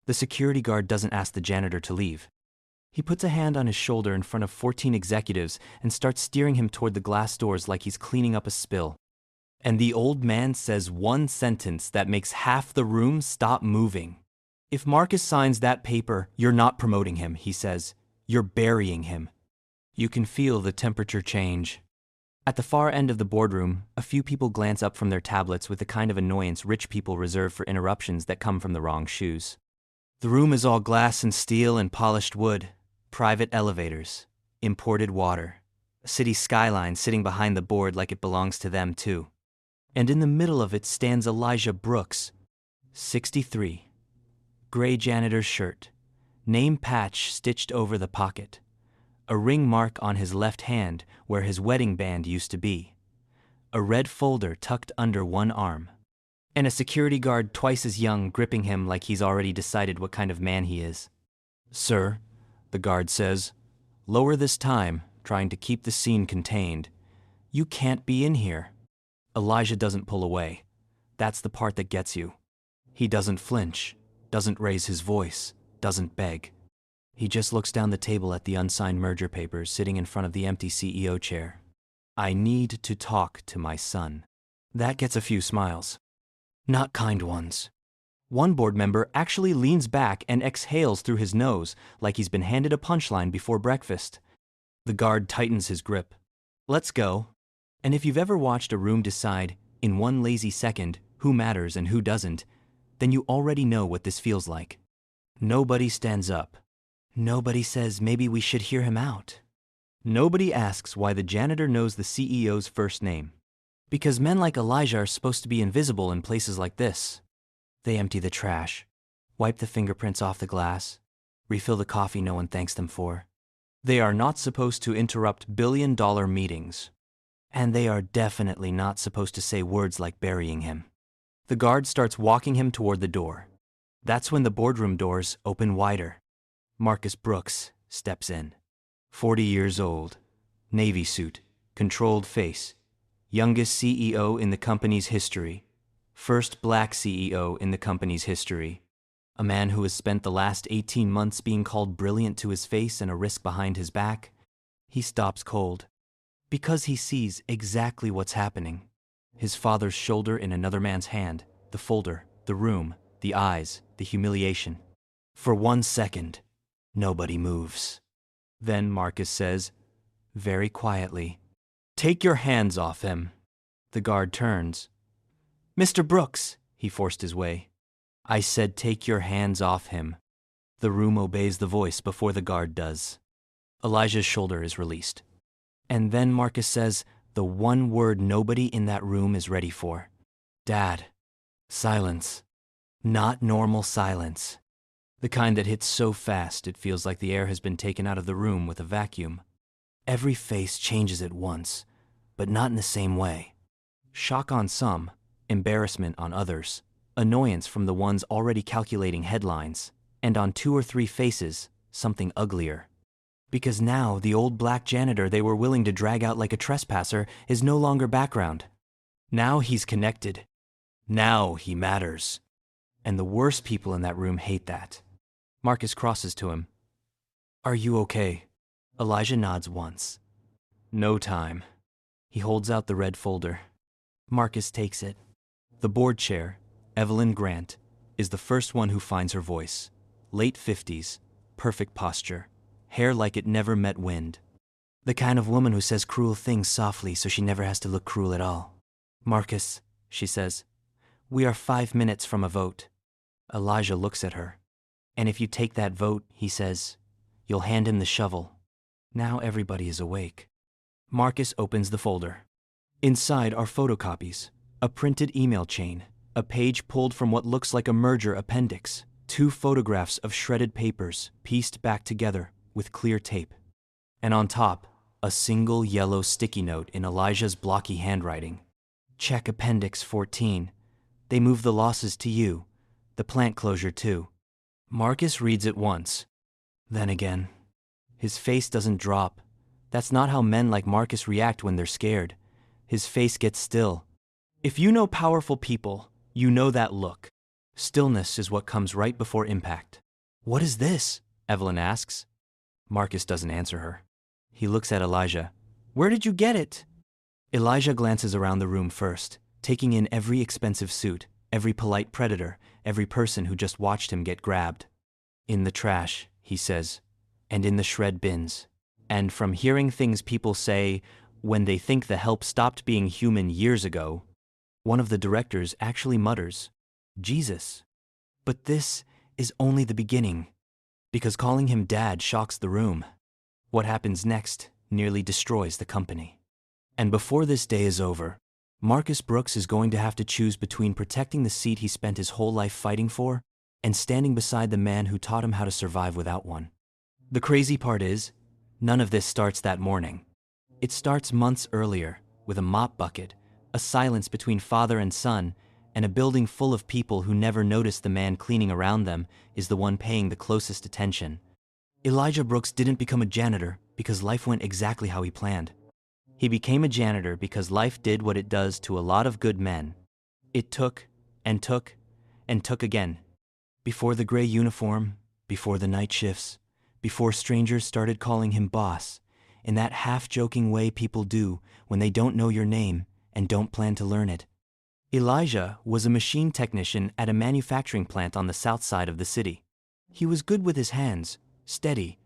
The security guard doesn't ask the janitor to leave. He puts a hand on his shoulder in front of 14 executives and starts steering him toward the glass doors like he's cleaning up a spill. And the old man says one sentence that makes half the room stop moving. "If Marcus signs that paper, you're not promoting him," he says. "You're burying him." You can feel the temperature change. At the far end of the boardroom, a few people glance up from their tablets with the kind of annoyance rich people reserve for interruptions that come from the wrong shoes. The room is all glass and steel and polished wood, private elevators, imported water, a city skyline sitting behind the board like it belongs to them too. And in the middle of it stands Elijah Brooks, 63. Gray janitor's shirt, name patch stitched over the pocket, a ring mark on his left hand where his wedding band used to be, a red folder tucked under one arm, and a security guard twice as young gripping him like he's already decided what kind of man he is. "Sir," the guard says, lower this time, trying to keep the scene contained. "You can't be in here." Elijah doesn't pull away. That's the part that gets you. He doesn't flinch, doesn't raise his voice, doesn't beg. He just looks down the table at the unsigned merger papers sitting in front of the empty CEO chair. "I need to talk to my son." That gets a few smiles. Not kind ones. One board member actually leans back and exhales through his nose like he's been handed a punchline before breakfast. The guard tightens his grip. "Let's go." And if you've ever watched a room decide, in one lazy second, who matters and who doesn't, then you already know what this feels like. Nobody stands up. Nobody says maybe we should hear him out. Nobody asks why the janitor knows the CEO's first name. Because men like Elijah are supposed to be invisible in places like this. They empty the trash, wipe the fingerprints off the glass, refill the coffee no one thanks them for. They are not supposed to interrupt billion-dollar meetings. And they are definitely not supposed to say words like burying him. The guard starts walking him toward the door. That's when the boardroom doors open wider. Marcus Brooks steps in. 40 years old, navy suit, controlled face, youngest CEO in the company's history, first black CEO in the company's history, a man who has spent the last 18 months being called brilliant to his face and a risk behind his back. He stops cold. Because he sees exactly what's happening. His father's shoulder in another man's hand, the folder, the room, the eyes, the humiliation. For 1 second, nobody moves. Then Marcus says, very quietly, "Take your hands off him." The guard turns. "Mr. Brooks," he forced his way. "I said take your hands off him." The room obeys the voice before the guard does. Elijah's shoulder is released. And then Marcus says the one word nobody in that room is ready for. "Dad." Silence. Not normal silence. The kind that hits so fast it feels like the air has been taken out of the room with a vacuum. Every face changes at once, but not in the same way. Shock on some, embarrassment on others, annoyance from the ones already calculating headlines, and on 2 or 3 faces, something uglier. Because now the old black janitor they were willing to drag out like a trespasser is no longer background. Now he's connected. Now he matters. And the worst people in that room hate that. Marcus crosses to him. "Are you okay?" Elijah nods once. "No time." He holds out the red folder. Marcus takes it. The board chair, Evelyn Grant, is the first one who finds her voice. Late 50s, perfect posture. Hair like it never met wind. The kind of woman who says cruel things softly so she never has to look cruel at all. "Marcus," she says, "we are 5 minutes from a vote." Elijah looks at her. "And if you take that vote," he says, "you'll hand him the shovel." Now everybody is awake. Marcus opens the folder. Inside are photocopies, a printed email chain, a page pulled from what looks like a merger appendix, 2 photographs of shredded papers pieced back together with clear tape. And on top, a single yellow sticky note in Elijah's blocky handwriting. "Check Appendix 14. They move the losses to you. The plant closure too." Marcus reads it once. Then again. His face doesn't drop. That's not how men like Marcus react when they're scared. His face gets still. If you know powerful people, you know that look. Stillness is what comes right before impact. "What is this?" Evelyn asks. Marcus doesn't answer her. He looks at Elijah. "Where did you get it?" Elijah glances around the room first, taking in every expensive suit, every polite predator, every person who just watched him get grabbed. "In the trash," he says, "and in the shred bins. And from hearing things people say when they think the help stopped being human years ago," one of the directors actually mutters, "Jesus." But this is only the beginning, because calling him Dad shocks the room. What happens next nearly destroys the company. And before this day is over, Marcus Brooks is going to have to choose between protecting the seat he spent his whole life fighting for and standing beside the man who taught him how to survive without one. The crazy part is, none of this starts that morning. It starts months earlier, with a mop bucket, a silence between father and son, and a building full of people who never noticed the man cleaning around them is the one paying the closest attention. Elijah Brooks didn't become a janitor because life went exactly how he planned. He became a janitor because life did what it does to a lot of good men. It took, and took, and took again. Before the gray uniform, before the night shifts, before strangers started calling him boss, in that half-joking way people do when they don't know your name and don't plan to learn it. Elijah was a machine technician at a manufacturing plant on the south side of the city. He was good with his hands, steady,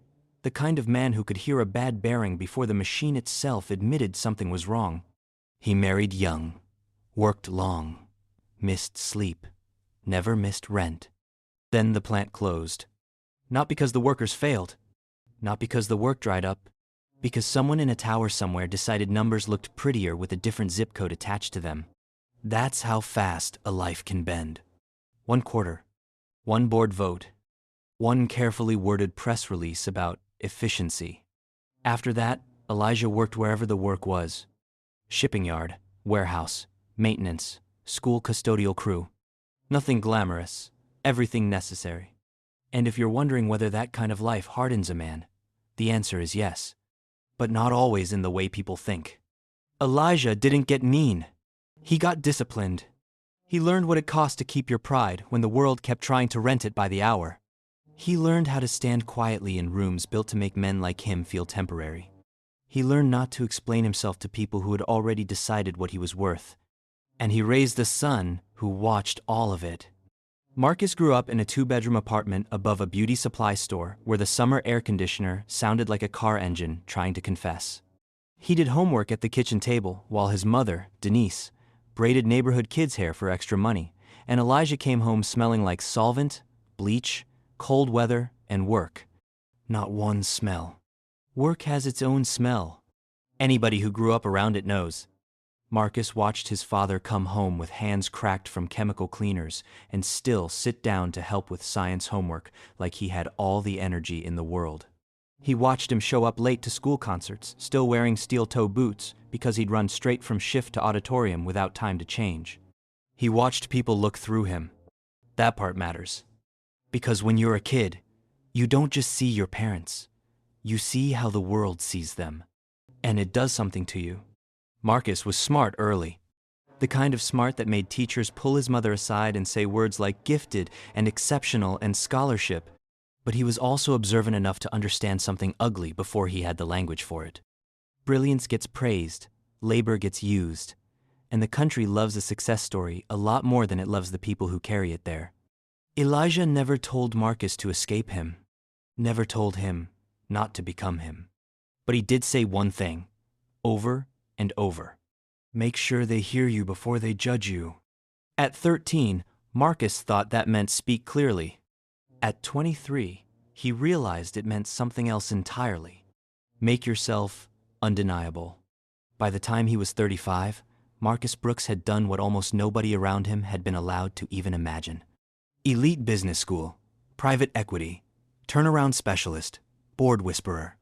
the kind of man who could hear a bad bearing before the machine itself admitted something was wrong. He married young, worked long, missed sleep, never missed rent. Then the plant closed. Not because the workers failed, not because the work dried up, because someone in a tower somewhere decided numbers looked prettier with a different zip code attached to them. That's how fast a life can bend. 1 quarter, 1 board vote, 1 carefully worded press release about efficiency. After that, Elijah worked wherever the work was. Shipping yard, warehouse, maintenance, school custodial crew. Nothing glamorous, everything necessary. And if you're wondering whether that kind of life hardens a man, the answer is yes. But not always in the way people think. Elijah didn't get mean. He got disciplined. He learned what it cost to keep your pride when the world kept trying to rent it by the hour. He learned how to stand quietly in rooms built to make men like him feel temporary. He learned not to explain himself to people who had already decided what he was worth. And he raised a son who watched all of it. Marcus grew up in a 2-bedroom apartment above a beauty supply store where the summer air conditioner sounded like a car engine trying to confess. He did homework at the kitchen table while his mother, Denise, braided neighborhood kids' hair for extra money, and Elijah came home smelling like solvent, bleach, cold weather, and work. Not one smell. Work has its own smell. Anybody who grew up around it knows. Marcus watched his father come home with hands cracked from chemical cleaners and still sit down to help with science homework like he had all the energy in the world. He watched him show up late to school concerts, still wearing steel-toe boots because he'd run straight from shift to auditorium without time to change. He watched people look through him. That part matters. Because when you're a kid, you don't just see your parents. You see how the world sees them. And it does something to you. Marcus was smart early. The kind of smart that made teachers pull his mother aside and say words like gifted and exceptional and scholarship. But he was also observant enough to understand something ugly before he had the language for it. Brilliance gets praised, labor gets used, and the country loves a success story a lot more than it loves the people who carry it there. Elijah never told Marcus to escape him, never told him not to become him. But he did say one thing, over and over. Make sure they hear you before they judge you. At 13, Marcus thought that meant speak clearly. At 23, he realized it meant something else entirely. Make yourself undeniable. By the time he was 35, Marcus Brooks had done what almost nobody around him had been allowed to even imagine. Elite business school, private equity, turnaround specialist, board whisperer.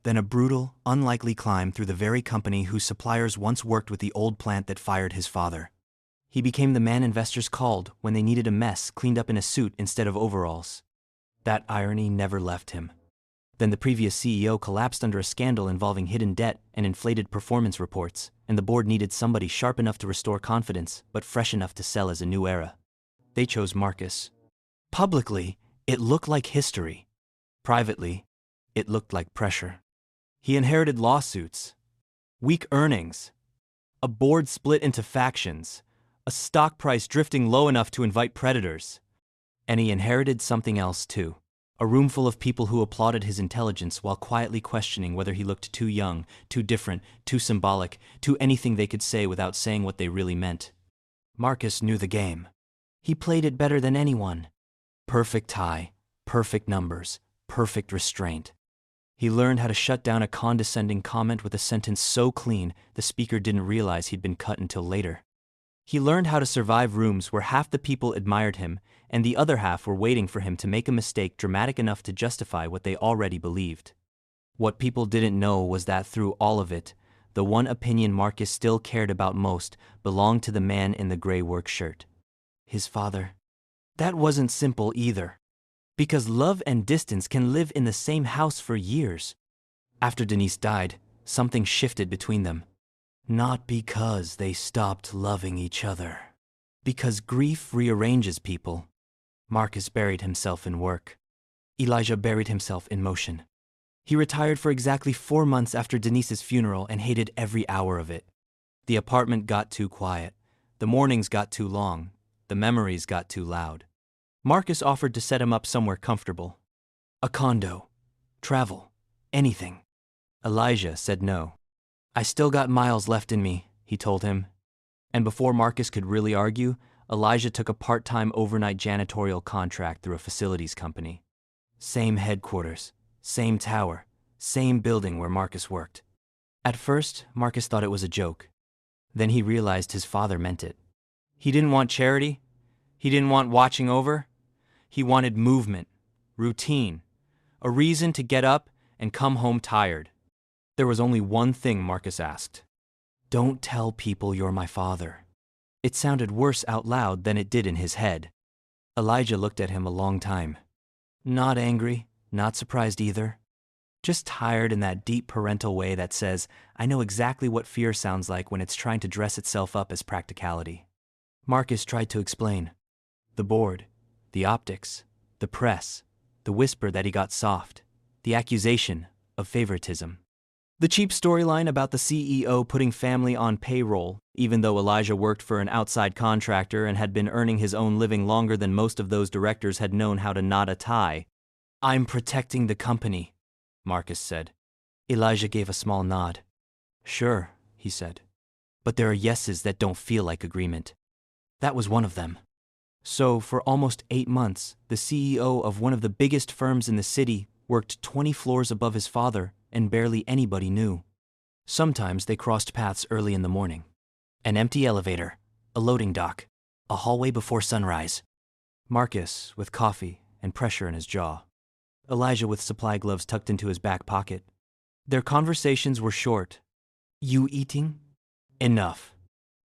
Then a brutal, unlikely climb through the very company whose suppliers once worked with the old plant that fired his father. He became the man investors called when they needed a mess cleaned up in a suit instead of overalls. That irony never left him. Then the previous CEO collapsed under a scandal involving hidden debt and inflated performance reports, and the board needed somebody sharp enough to restore confidence, but fresh enough to sell as a new era. they chose Marcus. Publicly, it looked like history. Privately, it looked like pressure. He inherited lawsuits, weak earnings, a board split into factions, a stock price drifting low enough to invite predators. And he inherited something else too. A room full of people who applauded his intelligence while quietly questioning whether he looked too young, too different, too symbolic, too anything they could say without saying what they really meant. Marcus knew the game. He played it better than anyone. Perfect tie, perfect numbers, perfect restraint. He learned how to shut down a condescending comment with a sentence so clean the speaker didn't realize he'd been cut until later. He learned how to survive rooms where half the people admired him and the other half were waiting for him to make a mistake dramatic enough to justify what they already believed. What people didn't know was that through all of it, the one opinion Marcus still cared about most belonged to the man in the gray work shirt. His father. That wasn't simple either. Because love and distance can live in the same house for years. After Denise died, something shifted between them. Not because they stopped loving each other. Because grief rearranges people. Marcus buried himself in work. Elijah buried himself in motion. He retired for exactly 4 months after Denise's funeral and hated every hour of it. The apartment got too quiet. The mornings got too long. The memories got too loud. Marcus offered to set him up somewhere comfortable. A condo, travel, anything. Elijah said no. I still got miles left in me, he told him. And before Marcus could really argue, Elijah took a part-time overnight janitorial contract through a facilities company. Same headquarters, same tower, same building where Marcus worked. At first, Marcus thought it was a joke. Then he realized his father meant it. He didn't want charity. He didn't want watching over. He wanted movement, routine, a reason to get up and come home tired. There was only one thing Marcus asked. Don't tell people you're my father. It sounded worse out loud than it did in his head. Elijah looked at him a long time. Not angry, not surprised either. Just tired in that deep parental way that says, I know exactly what fear sounds like when it's trying to dress itself up as practicality. Marcus tried to explain. The board, the optics, the press, the whisper that he got soft, the accusation of favoritism. The cheap storyline about the CEO putting family on payroll, even though Elijah worked for an outside contractor and had been earning his own living longer than most of those directors had known how to knot a tie. I'm protecting the company, Marcus said. Elijah gave a small nod. Sure, he said. But there are yeses that don't feel like agreement. That was one of them. So, for almost 8 months, the CEO of one of the biggest firms in the city worked 20 floors above his father, and barely anybody knew. Sometimes they crossed paths early in the morning. An empty elevator, a loading dock, a hallway before sunrise. Marcus with coffee and pressure in his jaw. Elijah with supply gloves tucked into his back pocket. Their conversations were short. You eating? Enough.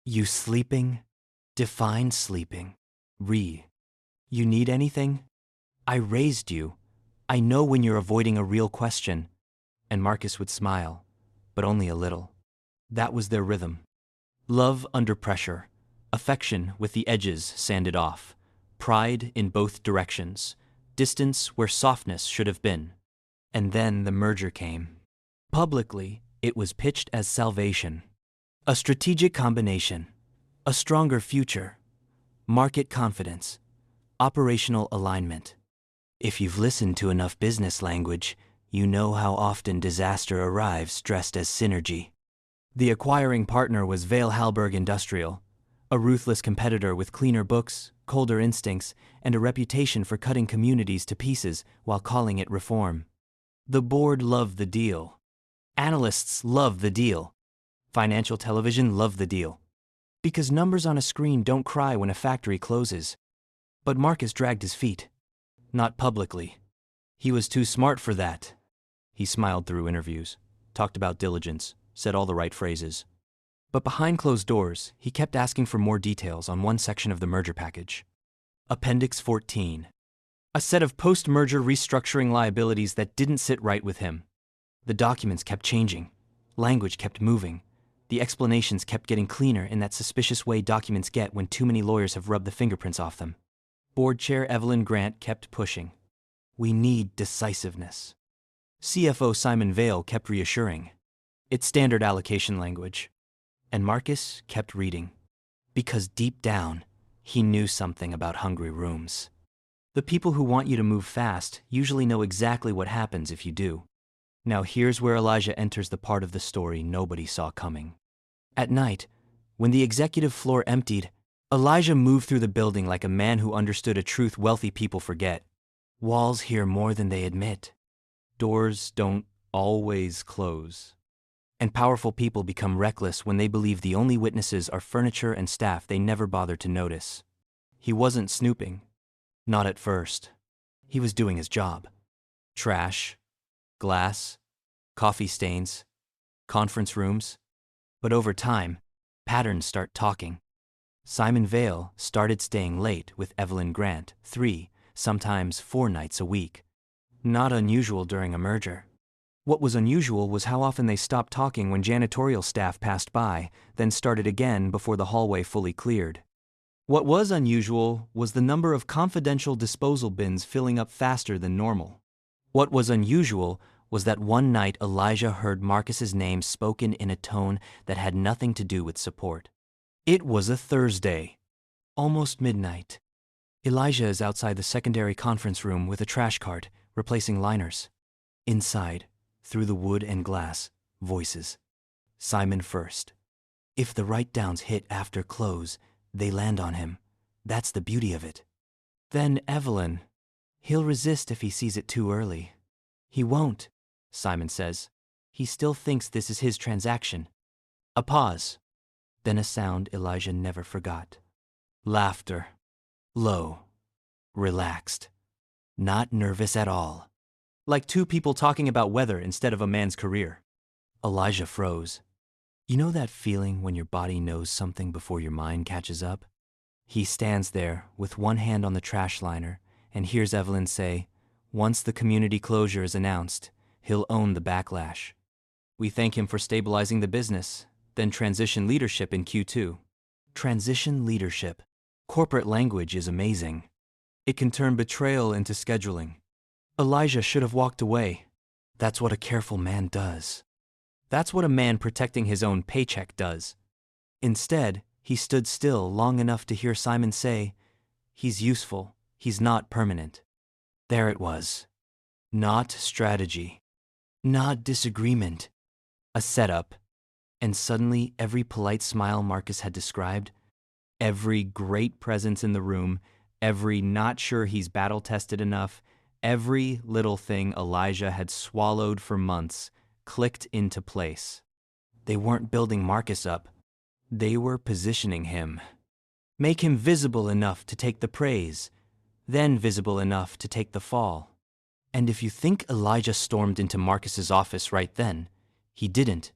You sleeping? Define sleeping. You need anything? I raised you. I know when you're avoiding a real question. And Marcus would smile, but only a little. That was their rhythm. Love under pressure, affection with the edges sanded off, pride in both directions, distance where softness should have been. And then the merger came. Publicly, it was pitched as salvation. A strategic combination, a stronger future, market confidence, operational alignment. If you've listened to enough business language, you know how often disaster arrives dressed as synergy. The acquiring partner was Vale Halberg Industrial, a ruthless competitor with cleaner books, colder instincts, and a reputation for cutting communities to pieces while calling it reform. The board loved the deal. Analysts loved the deal. Financial television loved the deal. Because numbers on a screen don't cry when a factory closes. But Marcus dragged his feet. Not publicly. He was too smart for that. He smiled through interviews, talked about diligence, said all the right phrases. But behind closed doors, he kept asking for more details on one section of the merger package. Appendix 14. A set of post-merger restructuring liabilities that didn't sit right with him. The documents kept changing. Language kept moving. The explanations kept getting cleaner in that suspicious way documents get when too many lawyers have rubbed the fingerprints off them. Board Chair Evelyn Grant kept pushing. We need decisiveness. CFO Simon Vale kept reassuring. It's standard allocation language. And Marcus kept reading. Because deep down, he knew something about hungry rooms. The people who want you to move fast usually know exactly what happens if you do. Now here's where Elijah enters the part of the story nobody saw coming. At night, when the executive floor emptied, Elijah moved through the building like a man who understood a truth wealthy people forget. Walls hear more than they admit. Doors don't always close. And powerful people become reckless when they believe the only witnesses are furniture and staff they never bothered to notice. He wasn't snooping. Not at first. He was doing his job. Trash, glass, coffee stains, conference rooms. But over time, patterns start talking. Simon Vale started staying late with Evelyn Grant 3, sometimes 4 nights a week. Not unusual during a merger. What was unusual was how often they stopped talking when janitorial staff passed by, then started again before the hallway fully cleared. What was unusual was the number of confidential disposal bins filling up faster than normal. What was unusual was that one night Elijah heard Marcus's name spoken in a tone that had nothing to do with support. It was a Thursday, almost midnight. Elijah is outside the secondary conference room with a trash cart, replacing liners. Inside, through the wood and glass, voices. Simon first. If the write-downs hit after close, they land on him. That's the beauty of it. Then Evelyn. He'll resist if he sees it too early. He won't, Simon says. He still thinks this is his transaction. A pause. Then a sound Elijah never forgot. Laughter. Low. Relaxed. Not nervous at all. Like two people talking about weather instead of a man's career. Elijah froze. You know that feeling when your body knows something before your mind catches up? He stands there with one hand on the trash liner and hears Evelyn say, once the community closure is announced, he'll own the backlash. We thank him for stabilizing the business, then transition leadership in Q2. Transition leadership. Corporate language is amazing. It can turn betrayal into scheduling. Elijah should have walked away. That's what a careful man does. That's what a man protecting his own paycheck does. Instead, he stood still long enough to hear Simon say, he's useful, he's not permanent. There it was. Not strategy. Not disagreement. A setup. And suddenly every polite smile Marcus had described, every great presence in the room, every not sure he's battle-tested enough, every little thing Elijah had swallowed for months clicked into place. They weren't building Marcus up. They were positioning him. Make him visible enough to take the praise, then visible enough to take the fall. And if you think Elijah stormed into Marcus's office right then, he didn't.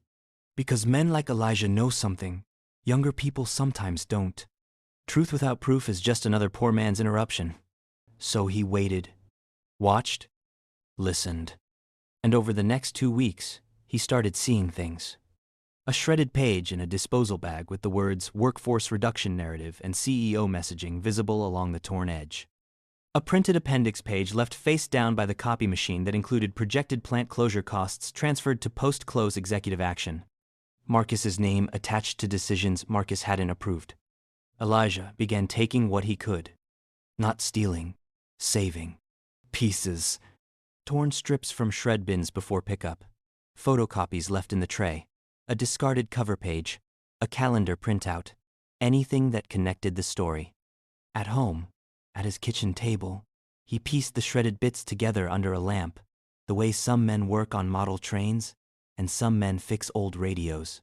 Because men like Elijah know something younger people sometimes don't. Truth without proof is just another poor man's interruption. So he waited. Watched, listened, and over the next 2 weeks, he started seeing things. A shredded page in a disposal bag with the words workforce reduction narrative and CEO messaging visible along the torn edge. A printed appendix page left face down by the copy machine that included projected plant closure costs transferred to post-close executive action. Marcus's name attached to decisions Marcus hadn't approved. Elijah began taking what he could. Not stealing, saving. Pieces. Torn strips from shred bins before pickup. Photocopies left in the tray. A discarded cover page. A calendar printout. Anything that connected the story. At home, at his kitchen table, he pieced the shredded bits together under a lamp, the way some men work on model trains and some men fix old radios.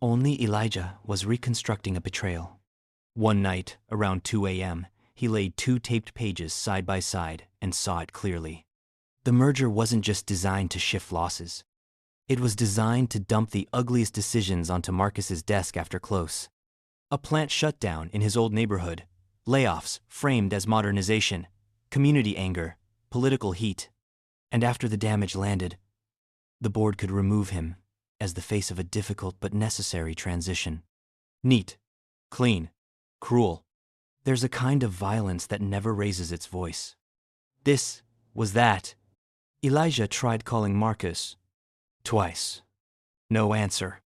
Only Elijah was reconstructing a betrayal. One night, around 2 a.m., he laid 2 taped pages side by side and saw it clearly. The merger wasn't just designed to shift losses. It was designed to dump the ugliest decisions onto Marcus's desk after close. A plant shutdown in his old neighborhood, layoffs framed as modernization, community anger, political heat. And after the damage landed, the board could remove him as the face of a difficult but necessary transition. Neat, clean, cruel. There's a kind of violence that never raises its voice. This was that. Elijah tried calling Marcus. Twice. No answer.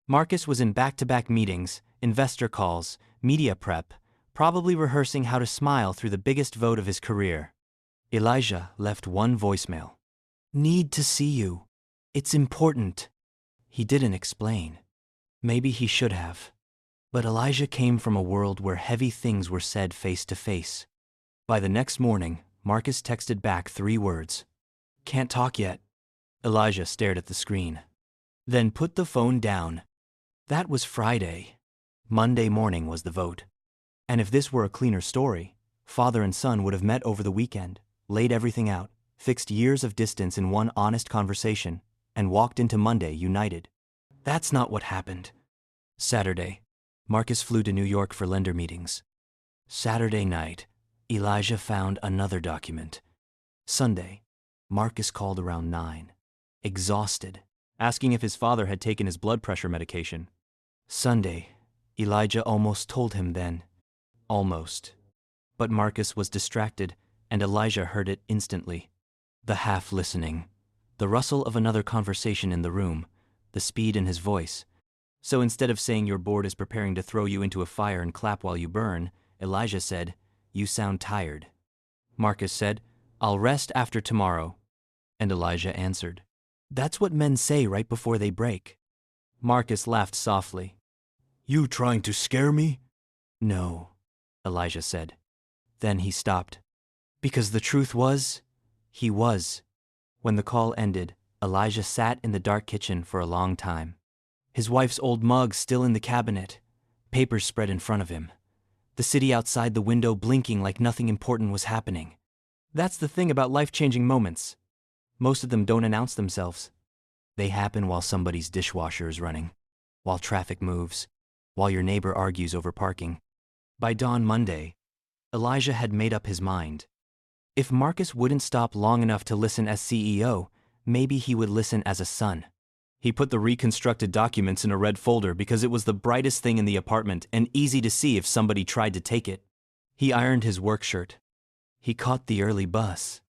Marcus was in back-to-back meetings, investor calls, media prep, probably rehearsing how to smile through the biggest vote of his career. Elijah left one voicemail. Need to see you. It's important. He didn't explain. Maybe he should have. But Elijah came from a world where heavy things were said face to face. By the next morning, Marcus texted back 3 words. Can't talk yet. Elijah stared at the screen. Then put the phone down. That was Friday. Monday morning was the vote. And if this were a cleaner story, father and son would have met over the weekend, laid everything out, fixed years of distance in one honest conversation, and walked into Monday united. That's not what happened. Saturday, Marcus flew to New York for lender meetings. Saturday night, Elijah found another document. Sunday, Marcus called around 9, exhausted, asking if his father had taken his blood pressure medication. Sunday, Elijah almost told him then. Almost. But Marcus was distracted, and Elijah heard it instantly. The half-listening, the rustle of another conversation in the room, the speed in his voice. So instead of saying your board is preparing to throw you into a fire and clap while you burn, Elijah said, you sound tired. Marcus said, I'll rest after tomorrow. And Elijah answered, that's what men say right before they break. Marcus laughed softly. You trying to scare me? No, Elijah said. Then he stopped. Because the truth was, he was. When the call ended, Elijah sat in the dark kitchen for a long time. His wife's old mug still in the cabinet, papers spread in front of him. The city outside the window blinking like nothing important was happening. That's the thing about life-changing moments. Most of them don't announce themselves. They happen while somebody's dishwasher is running, while traffic moves, while your neighbor argues over parking. By dawn Monday, Elijah had made up his mind. If Marcus wouldn't stop long enough to listen as CEO, maybe he would listen as a son. He put the reconstructed documents in a red folder because it was the brightest thing in the apartment and easy to see if somebody tried to take it. He ironed his work shirt. He caught the early bus.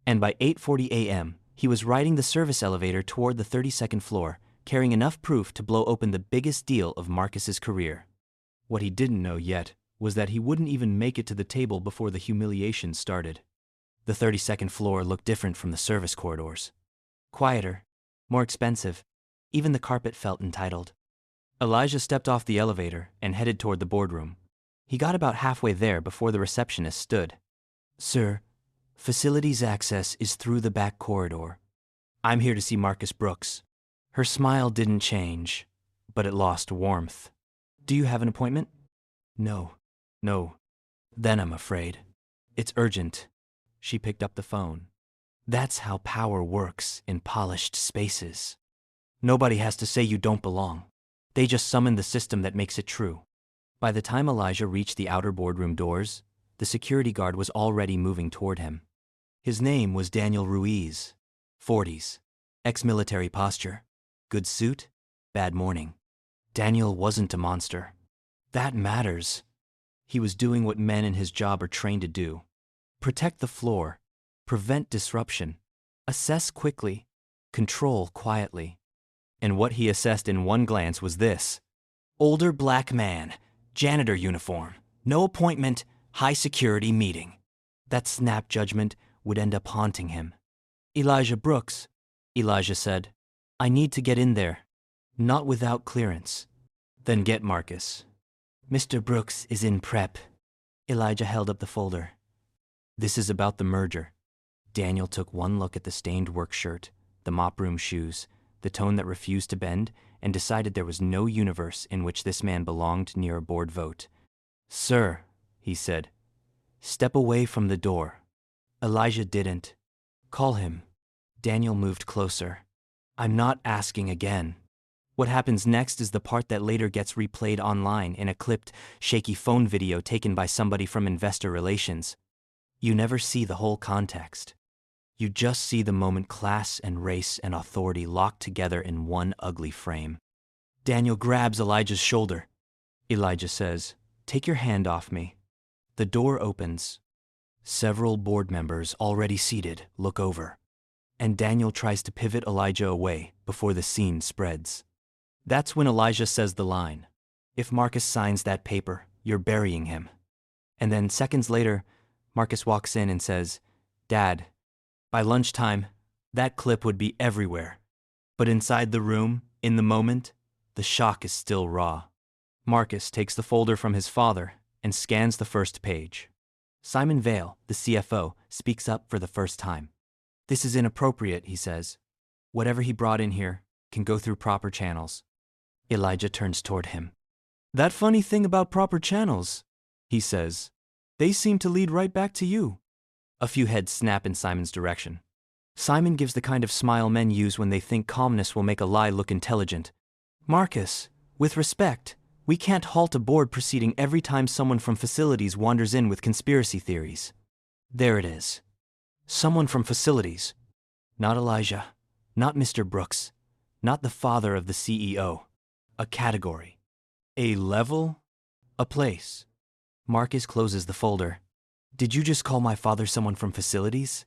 And by 8:40 a.m., he was riding the service elevator toward the 32nd floor, carrying enough proof to blow open the biggest deal of Marcus's career. What he didn't know yet was that he wouldn't even make it to the table before the humiliation started. The 32nd floor looked different from the service corridors. Quieter, more expensive. Even the carpet felt entitled. Elijah stepped off the elevator and headed toward the boardroom. He got about halfway there before the receptionist stood. Sir, facilities access is through the back corridor. I'm here to see Marcus Brooks. Her smile didn't change, but it lost warmth. Do you have an appointment? No. Then I'm afraid. It's urgent. She picked up the phone. That's how power works in polished spaces. Nobody has to say you don't belong. They just summon the system that makes it true. By the time Elijah reached the outer boardroom doors, the security guard was already moving toward him. His name was Daniel Ruiz, 40s, ex-military posture, good suit, bad morning. Daniel wasn't a monster. That matters. He was doing what men in his job are trained to do. Protect the floor, prevent disruption, assess quickly, control quietly. And what he assessed in one glance was this. Older black man, janitor uniform, no appointment, high security meeting. That snap judgment would end up haunting him. Elijah Brooks, Elijah said, I need to get in there. Not without clearance. Then get Marcus. Mr. Brooks is in prep. Elijah held up the folder. This is about the merger. Daniel took one look at the stained work shirt, the mop room shoes, the tone that refused to bend, and decided there was no universe in which this man belonged near a board vote. Sir, he said, step away from the door. Elijah didn't. Call him. Daniel moved closer. I'm not asking again. What happens next is the part that later gets replayed online in a clipped, shaky phone video taken by somebody from investor relations. You never see the whole context. You just see the moment class and race and authority locked together in one ugly frame. Daniel grabs Elijah's shoulder. Elijah says, take your hand off me. The door opens. Several board members already seated look over, and Daniel tries to pivot Elijah away before the scene spreads. That's when Elijah says the line, "If Marcus signs that paper, you're burying him." And then seconds later, Marcus walks in and says, "Dad, by lunchtime, that clip would be everywhere." But inside the room, in the moment, the shock is still raw. Marcus takes the folder from his father and scans the first page. Simon Vale, the CFO, speaks up for the first time. "This is inappropriate," he says. "Whatever he brought in here can go through proper channels." Elijah turns toward him. "That funny thing about proper channels," he says. "They seem to lead right back to you." A few heads snap in Simon's direction. Simon gives the kind of smile men use when they think calmness will make a lie look intelligent. "Marcus, with respect, we can't halt a board proceeding every time someone from facilities wanders in with conspiracy theories." There it is. Someone from facilities. Not Elijah, not Mr. Brooks, not the father of the CEO. A category. A level. A place. Marcus closes the folder. "Did you just call my father someone from facilities?"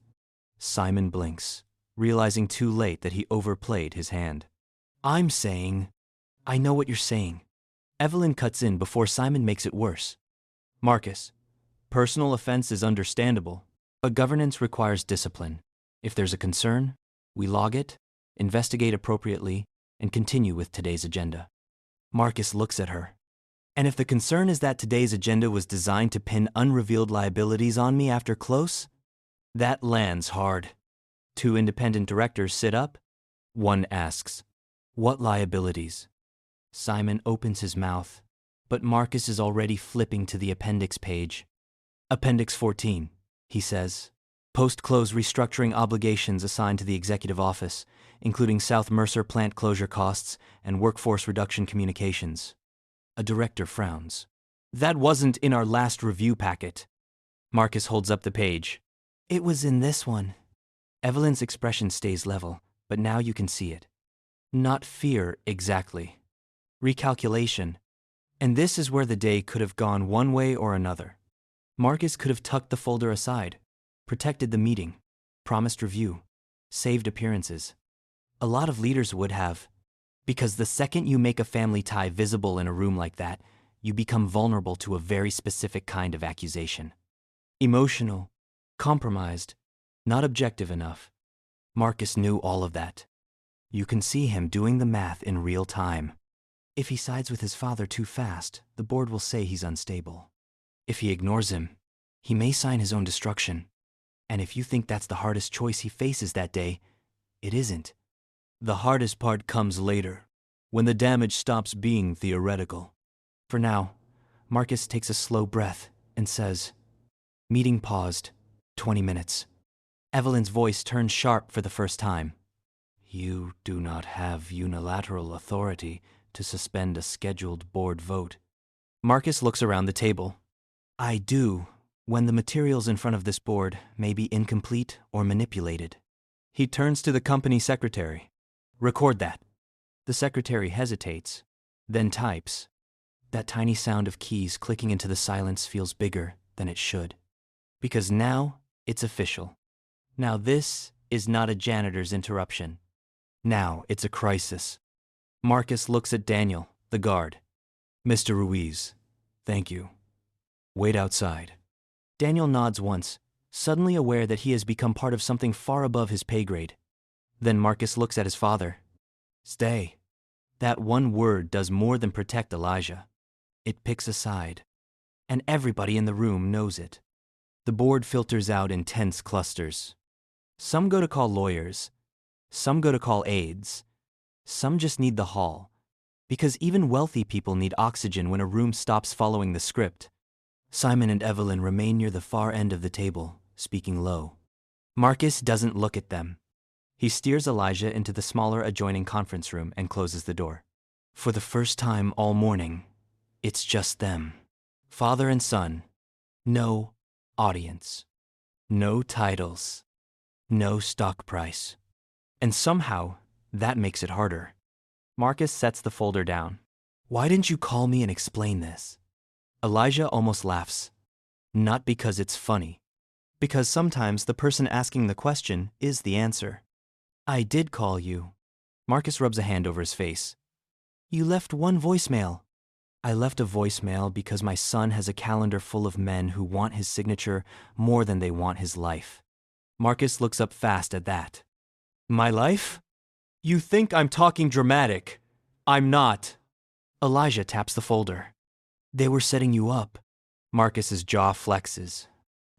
Simon blinks, realizing too late that he overplayed his hand. "I'm saying..." "I know what you're saying." Evelyn cuts in before Simon makes it worse. "Marcus, personal offense is understandable, but governance requires discipline. If there's a concern, we log it, investigate appropriately, and continue with today's agenda." Marcus looks at her. "And if the concern is that today's agenda was designed to pin unrevealed liabilities on me after close?" That lands hard. Two independent directors sit up. One asks, "What liabilities?" Simon opens his mouth, but Marcus is already flipping to the appendix page. "Appendix 14, he says. "Post-close restructuring obligations assigned to the executive office, including South Mercer plant closure costs and workforce reduction communications." A director frowns. "That wasn't in our last review packet." Marcus holds up the page. "It was in this one." Evelyn's expression stays level, but now you can see it. Not fear, exactly. Recalculation. And this is where the day could have gone one way or another. Marcus could have tucked the folder aside, protected the meeting, promised review, saved appearances. A lot of leaders would have. Because the second you make a family tie visible in a room like that, you become vulnerable to a very specific kind of accusation. Emotional, compromised, not objective enough. Marcus knew all of that. You can see him doing the math in real time. If he sides with his father too fast, the board will say he's unstable. If he ignores him, he may sign his own destruction. And if you think that's the hardest choice he faces that day, it isn't. The hardest part comes later, when the damage stops being theoretical. For now, Marcus takes a slow breath and says, "Meeting paused. 20 minutes. Evelyn's voice turns sharp for the first time. "You do not have unilateral authority to suspend a scheduled board vote." Marcus looks around the table. "I do, when the materials in front of this board may be incomplete or manipulated." He turns to the company secretary. "Record that." The secretary hesitates, then types. That tiny sound of keys clicking into the silence feels bigger than it should. Because now, it's official. Now this is not a janitor's interruption. Now it's a crisis. Marcus looks at Daniel, the guard. "Mr. Ruiz, thank you. Wait outside." Daniel nods once, suddenly aware that he has become part of something far above his pay grade. Then Marcus looks at his father. "Stay." That one word does more than protect Elijah. It picks a side. And everybody in the room knows it. The board filters out in tense clusters. Some go to call lawyers. Some go to call aides. Some just need the hall. Because even wealthy people need oxygen when a room stops following the script. Simon and Evelyn remain near the far end of the table, speaking low. Marcus doesn't look at them. He steers Elijah into the smaller adjoining conference room and closes the door. For the first time all morning, it's just them. Father and son. No audience. No titles. No stock price. And somehow, that makes it harder. Marcus sets the folder down. "Why didn't you call me and explain this?" Elijah almost laughs. Not because it's funny. Because sometimes the person asking the question is the answer. I did call you. Marcus rubs a hand over his face. You left one voicemail. I left a voicemail because my son has a calendar full of men who want his signature more than they want his life. Marcus looks up fast at that. My life? You think I'm talking dramatic. I'm not. Elijah taps the folder. They were setting you up. Marcus's jaw flexes.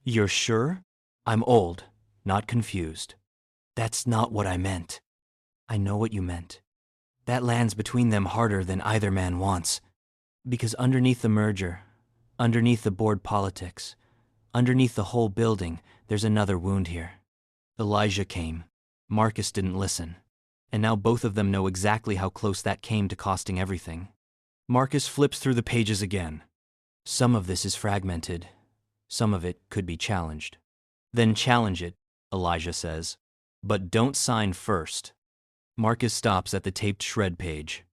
You're sure? I'm old, not confused. That's not what I meant. I know what you meant. That lands between them harder than either man wants. Because underneath the merger, underneath the board politics, underneath the whole building, there's another wound here. Elijah came. Marcus didn't listen. And now both of them know exactly how close that came to costing everything. Marcus flips through the pages again. Some of this is fragmented. Some of it could be challenged. Then challenge it, Elijah says. But don't sign first. Marcus stops at the taped shred page.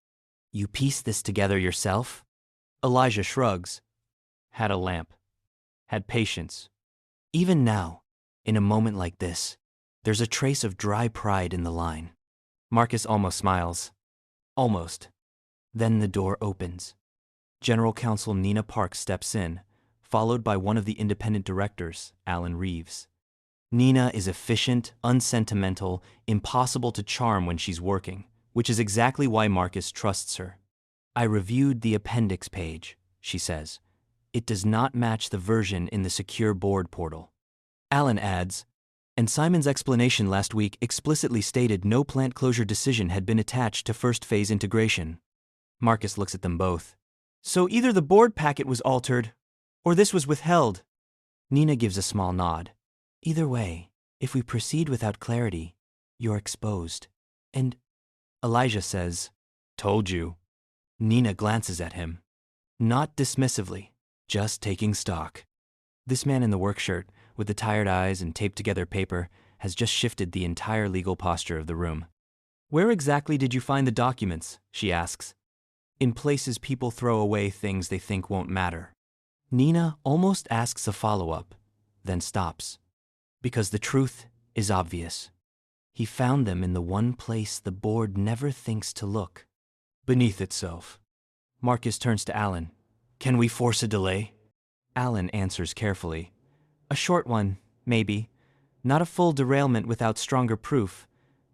You pieced this together yourself? Elijah shrugs. Had a lamp. Had patience. Even now, in a moment like this, there's a trace of dry pride in the line. Marcus almost smiles. Almost. Then the door opens. General Counsel Nina Park steps in, followed by one of the independent directors, Alan Reeves. Nina is efficient, unsentimental, impossible to charm when she's working, which is exactly why Marcus trusts her. I reviewed the appendix page, she says. It does not match the version in the secure board portal. Alan adds, and Simon's explanation last week explicitly stated no plant closure decision had been attached to first phase integration. Marcus looks at them both. So either the board packet was altered, or this was withheld. Nina gives a small nod. Either way, if we proceed without clarity, you're exposed. And Elijah says, Told you. Nina glances at him. Not dismissively, just taking stock. This man in the work shirt, with the tired eyes and taped-together paper, has just shifted the entire legal posture of the room. Where exactly did you find the documents? She asks. In places people throw away things they think won't matter. Nina almost asks a follow-up, then stops. Because the truth is obvious. He found them in the one place the board never thinks to look. Beneath itself. Marcus turns to Alan. Can we force a delay? Alan answers carefully. A short one, maybe. Not a full derailment without stronger proof.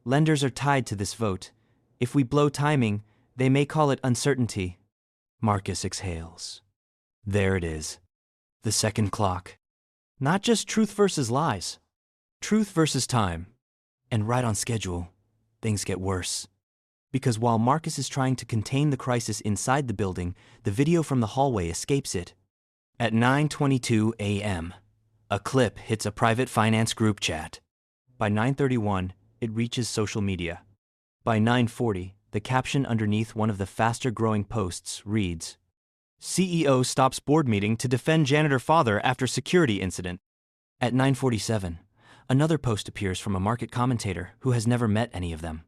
Lenders are tied to this vote. If we blow timing, they may call it uncertainty. Marcus exhales. There it is. The second clock. Not just truth versus lies. Truth versus time. And right on schedule, things get worse. Because while Marcus is trying to contain the crisis inside the building, the video from the hallway escapes it. At 9:22 a.m., a clip hits a private finance group chat. By 9:31, it reaches social media. By 9:40, the caption underneath one of the faster-growing posts reads, CEO stops board meeting to defend janitor father after security incident. At 9:47, another post appears from a market commentator who has never met any of them.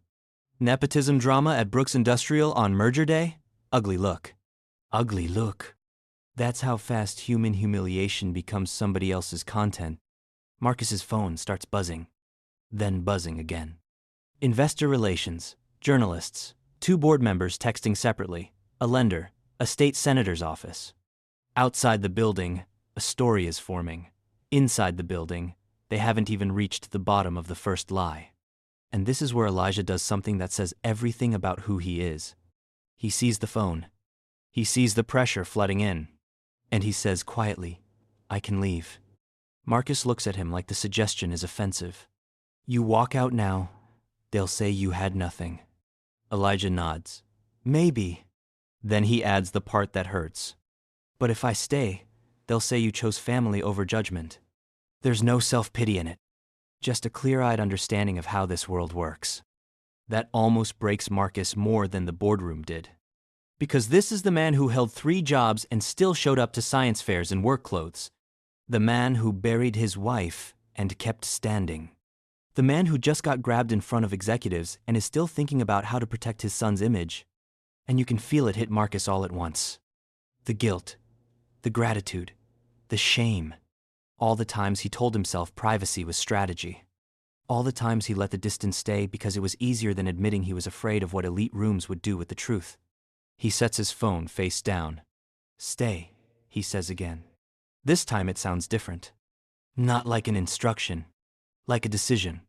Nepotism drama at Brooks Industrial on merger day? Ugly look. Ugly look. That's how fast human humiliation becomes somebody else's content. Marcus's phone starts buzzing. Then buzzing again. Investor relations, journalists, 2 board members texting separately, a lender, a state senator's office. Outside the building, a story is forming. Inside the building, they haven't even reached the bottom of the first lie. And this is where Elijah does something that says everything about who he is. He sees the phone. He sees the pressure flooding in. And he says quietly, I can leave. Marcus looks at him like the suggestion is offensive. You walk out now, they'll say you had nothing. Elijah nods. Maybe. Then he adds the part that hurts. But if I stay, they'll say you chose family over judgment. There's no self-pity in it. Just a clear-eyed understanding of how this world works. That almost breaks Marcus more than the boardroom did. Because this is the man who held 3 jobs and still showed up to science fairs in work clothes. The man who buried his wife and kept standing. The man who just got grabbed in front of executives and is still thinking about how to protect his son's image. And you can feel it hit Marcus all at once. The guilt, the gratitude, the shame. All the times he told himself privacy was strategy. All the times he let the distance stay because it was easier than admitting he was afraid of what elite rooms would do with the truth. He sets his phone face down. "Stay," he says again. This time it sounds different. Not like an instruction, like a decision.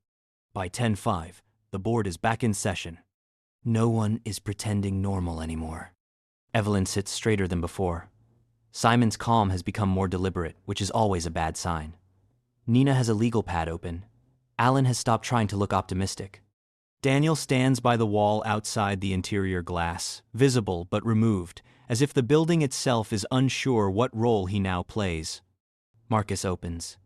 By 10:05, the board is back in session. No one is pretending normal anymore. Evelyn sits straighter than before. Simon's calm has become more deliberate, which is always a bad sign. Nina has a legal pad open. Alan has stopped trying to look optimistic. Daniel stands by the wall outside the interior glass, visible but removed, as if the building itself is unsure what role he now plays. Marcus opens.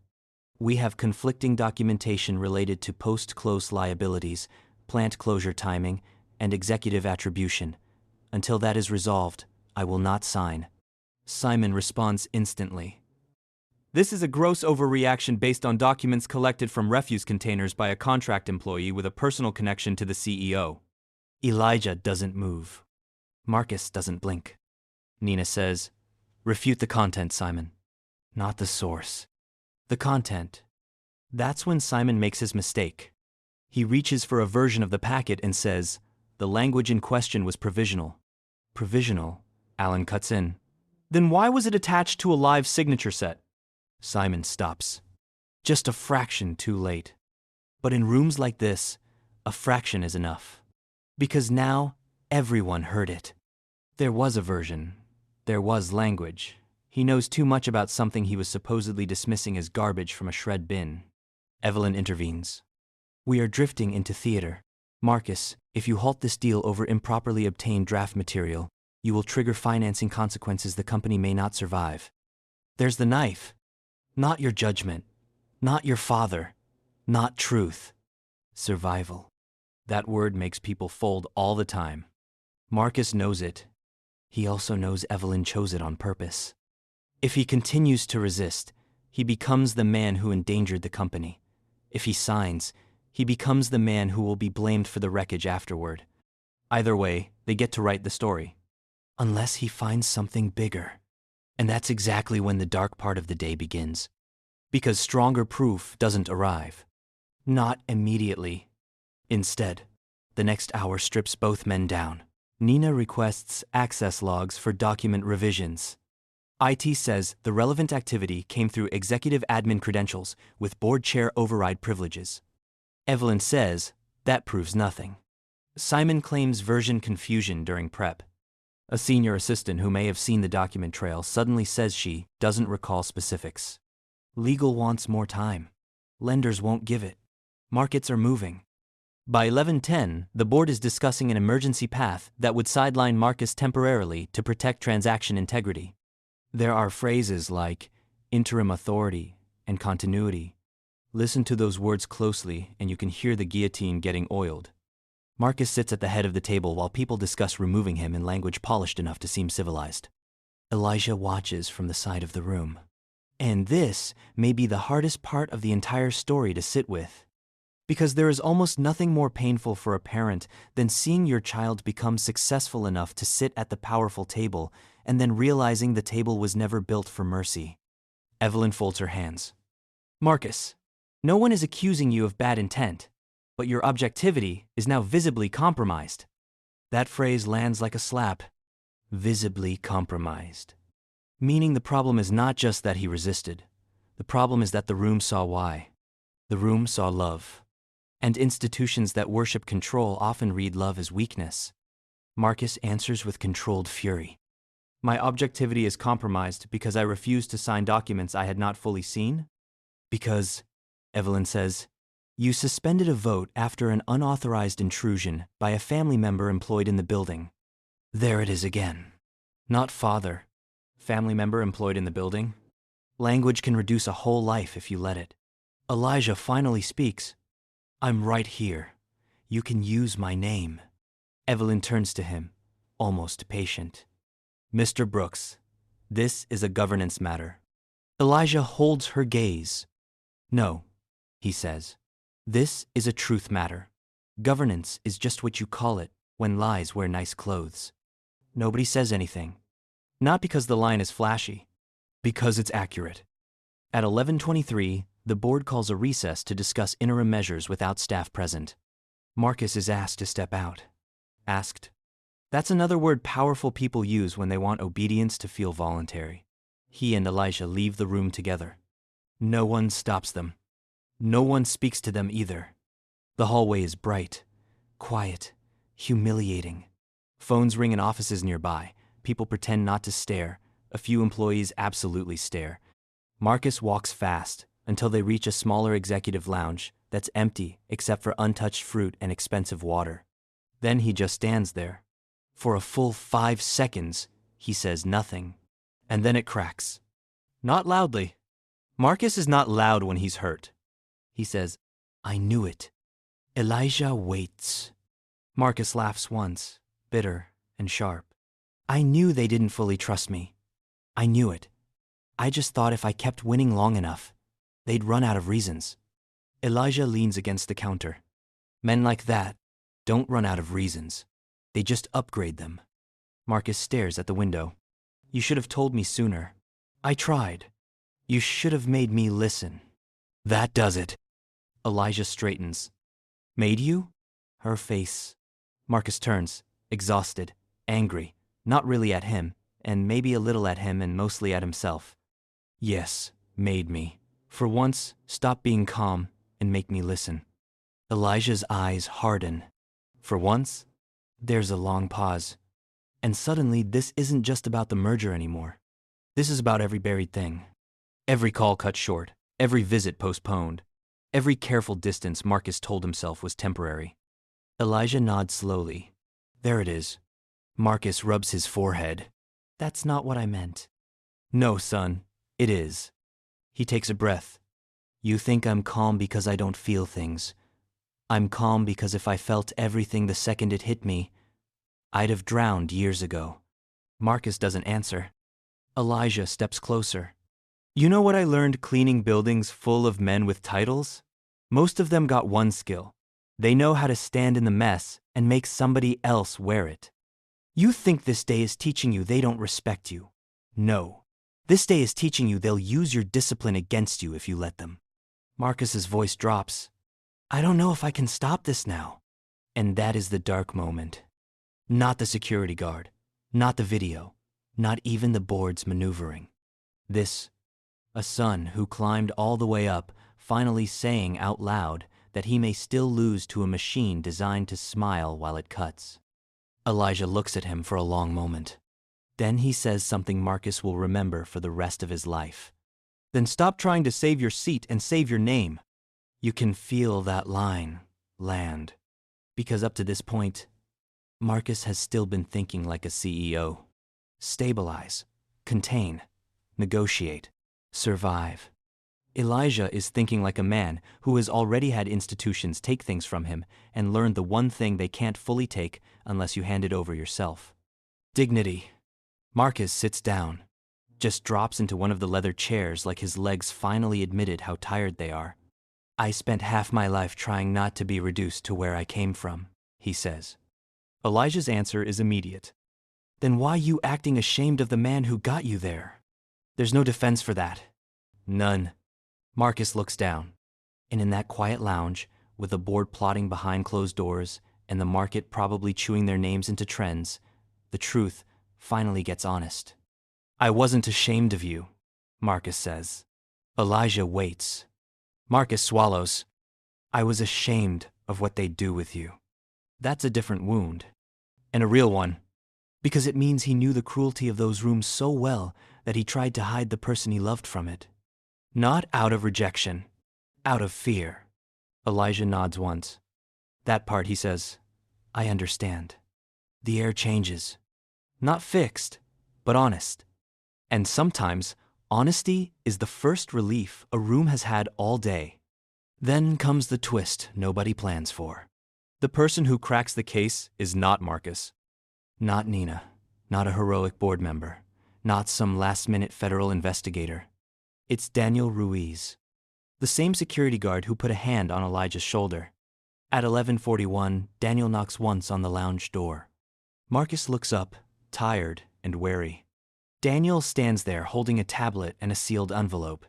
"We have conflicting documentation related to post-close liabilities, plant closure timing, and executive attribution. Until that is resolved, I will not sign." Simon responds instantly. "This is a gross overreaction based on documents collected from refuse containers by a contract employee with a personal connection to the CEO. Elijah doesn't move. Marcus doesn't blink. Nina says, "Refute the content, Simon." "Not the source. The content." That's when Simon makes his mistake. He reaches for a version of the packet and says, "The language in question was provisional." "Provisional?" Alan cuts in. "Then why was it attached to a live signature set?" Simon stops. Just a fraction too late. But in rooms like this, a fraction is enough. Because now, everyone heard it. There was a version. There was language. He knows too much about something he was supposedly dismissing as garbage from a shred bin. Evelyn intervenes. "We are drifting into theater. Marcus, if you halt this deal over improperly obtained draft material, you will trigger financing consequences the company may not survive. There's the knife. Not your judgment. Not your father. Not truth. Survival." That word makes people fold all the time. Marcus knows it. He also knows Evelyn chose it on purpose. If he continues to resist, he becomes the man who endangered the company. If he signs, he becomes the man who will be blamed for the wreckage afterward. Either way, they get to write the story. Unless he finds something bigger. And that's exactly when the dark part of the day begins. Because stronger proof doesn't arrive. Not immediately. Instead, the next hour strips both men down. Nina requests access logs for document revisions. IT says the relevant activity came through executive admin credentials with board chair override privileges. Evelyn says that proves nothing. Simon claims version confusion during prep. A senior assistant who may have seen the document trail suddenly says she doesn't recall specifics. Legal wants more time. Lenders won't give it. Markets are moving. By 11:10, the board is discussing an emergency path that would sideline Marcus temporarily to protect transaction integrity. There are phrases like interim authority and continuity. Listen to those words closely and you can hear the guillotine getting oiled. Marcus sits at the head of the table while people discuss removing him in language polished enough to seem civilized. Elijah watches from the side of the room. And this may be the hardest part of the entire story to sit with. Because there is almost nothing more painful for a parent than seeing your child become successful enough to sit at the powerful table and then realizing the table was never built for mercy. Evelyn folds her hands. "Marcus, no one is accusing you of bad intent, but your objectivity is now visibly compromised." That phrase lands like a slap. Visibly compromised. Meaning the problem is not just that he resisted. The problem is that the room saw why. The room saw love. And institutions that worship control often read love as weakness. Marcus answers with controlled fury. "My objectivity is compromised because I refused to sign documents I had not fully seen?" "Because," Evelyn says, "you suspended a vote after an unauthorized intrusion by a family member employed in the building." There it is again. Not father. Family member employed in the building. Language can reduce a whole life if you let it. Elijah finally speaks. "I'm right here. You can use my name." Evelyn turns to him, almost patient. "Mr. Brooks, this is a governance matter." Elijah holds her gaze. "No," he says. "This is a truth matter. Governance is just what you call it when lies wear nice clothes." Nobody says anything. Not because the line is flashy, because it's accurate. At 11:23, the board calls a recess to discuss interim measures without staff present. Marcus is asked to step out. Asked. That's another word powerful people use when they want obedience to feel voluntary. He and Elijah leave the room together. No one stops them. No one speaks to them either. The hallway is bright, quiet, humiliating. Phones ring in offices nearby. People pretend not to stare. A few employees absolutely stare. Marcus walks fast until they reach a smaller executive lounge that's empty except for untouched fruit and expensive water. Then he just stands there. For a full 5 seconds, he says nothing. And then it cracks. Not loudly. Marcus is not loud when he's hurt. He says, "I knew it. Elijah waits." Marcus laughs once, bitter and sharp. "I knew they didn't fully trust me. I knew it. I just thought if I kept winning long enough, they'd run out of reasons." Elijah leans against the counter. Men like that don't run out of reasons. They just upgrade them. Marcus stares at the window. "You should have told me sooner. I tried. You should have made me listen." "That does it." Elijah straightens. "Made you?" Her face. Marcus turns, exhausted, angry, not really at him, and maybe a little at him and mostly at himself. "Yes, made me. For once, stop being calm and make me listen." Elijah's eyes harden. For once, there's a long pause. And suddenly, this isn't just about the merger anymore. This is about every buried thing. Every call cut short, every visit postponed, every careful distance Marcus told himself was temporary. Elijah nods slowly. "There it is." Marcus rubs his forehead. "That's not what I meant." "No, son, it is." He takes a breath. "You think I'm calm because I don't feel things. I'm calm because if I felt everything the second it hit me, I'd have drowned years ago." Marcus doesn't answer. Elijah steps closer. "You know what I learned cleaning buildings full of men with titles? Most of them got one skill. They know how to stand in the mess and make somebody else wear it. You think this day is teaching you they don't respect you. No. This day is teaching you they'll use your discipline against you if you let them." Marcus's voice drops. "I don't know if I can stop this now." And that is the dark moment. Not the security guard, not the video, not even the board's maneuvering. This, a son who climbed all the way up, finally saying out loud that he may still lose to a machine designed to smile while it cuts. Elijah looks at him for a long moment. Then he says something Marcus will remember for the rest of his life. "Then stop trying to save your seat and save your name." You can feel that line land. Because up to this point, Marcus has still been thinking like a CEO. Stabilize, contain, negotiate, survive. Elijah is thinking like a man who has already had institutions take things from him and learned the one thing they can't fully take unless you hand it over yourself. Dignity. Marcus sits down, just drops into one of the leather chairs like his legs finally admitted how tired they are. "I spent half my life trying not to be reduced to where I came from," he says. Elijah's answer is immediate. "Then why you acting ashamed of the man who got you there?" "There's no defense for that." "None." Marcus looks down. And in that quiet lounge, with the board plotting behind closed doors and the market probably chewing their names into trends, the truth finally gets honest. "I wasn't ashamed of you," Marcus says. Elijah waits. Marcus swallows. "I was ashamed of what they do with you." That's a different wound. And a real one. Because it means he knew the cruelty of those rooms so well that he tried to hide the person he loved from it. Not out of rejection. Out of fear. Elijah nods once. That part, he says, "I understand." The air changes. Not fixed, but honest. And sometimes, honesty is the first relief a room has had all day. Then comes the twist nobody plans for. The person who cracks the case is not Marcus. Not Nina. Not a heroic board member. Not some last-minute federal investigator. It's Daniel Ruiz, the same security guard who put a hand on Elijah's shoulder. At 11:41, Daniel knocks once on the lounge door. Marcus looks up, tired and wary. Daniel stands there holding a tablet and a sealed envelope.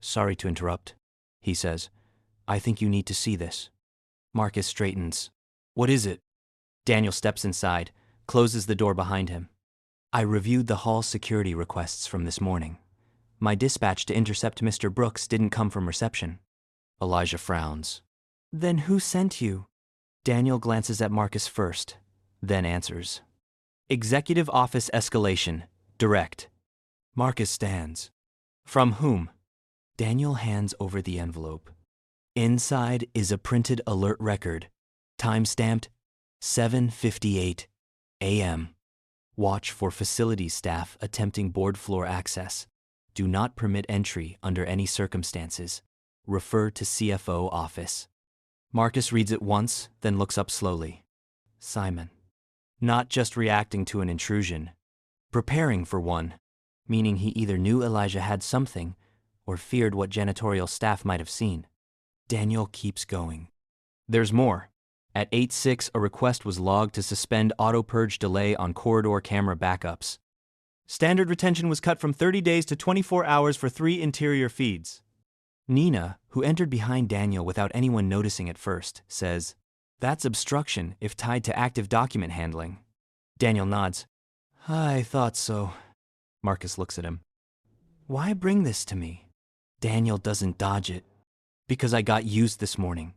Sorry to interrupt, he says. I think you need to see this. Marcus straightens. What is it? Daniel steps inside, closes the door behind him. I reviewed the hall security requests from this morning. My dispatch to intercept Mr. Brooks didn't come from reception. Elijah frowns. Then who sent you? Daniel glances at Marcus first, then answers. Executive Office Escalation. Direct. Marcus stands. From whom? Daniel hands over the envelope. Inside is a printed alert record, time-stamped 7:58 a.m. Watch for facility staff attempting board floor access. Do not permit entry under any circumstances. Refer to CFO office. Marcus reads it once, then looks up slowly. Simon. Not just reacting to an intrusion. Preparing for one, meaning he either knew Elijah had something or feared what janitorial staff might have seen. Daniel keeps going. There's more. At 8:06, a request was logged to suspend auto-purge delay on corridor camera backups. Standard retention was cut from 30 days to 24 hours for 3 interior feeds. Nina, who entered behind Daniel without anyone noticing at first, says, That's obstruction if tied to active document handling. Daniel nods. I thought so. Marcus looks at him. Why bring this to me? Daniel doesn't dodge it. Because I got used this morning.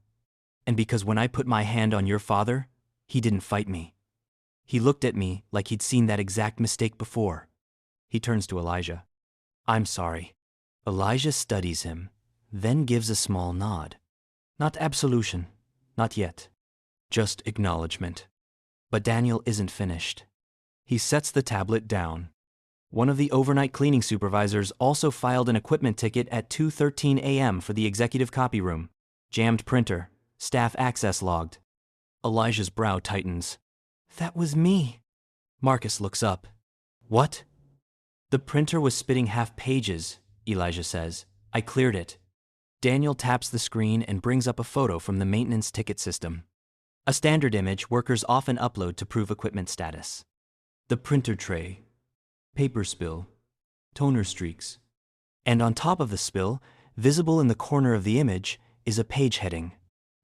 And because when I put my hand on your father, he didn't fight me. He looked at me like he'd seen that exact mistake before. He turns to Elijah. I'm sorry. Elijah studies him, then gives a small nod. Not absolution, not yet. Just acknowledgement. But Daniel isn't finished. He sets the tablet down. One of the overnight cleaning supervisors also filed an equipment ticket at 2:13 a.m. for the executive copy room. Jammed printer, staff access logged. Elijah's brow tightens. That was me. Marcus looks up. What? The printer was spitting half pages, Elijah says. I cleared it. Daniel taps the screen and brings up a photo from the maintenance ticket system. A standard image workers often upload to prove equipment status. The printer tray, paper spill, toner streaks. And on top of the spill, visible in the corner of the image, is a page heading.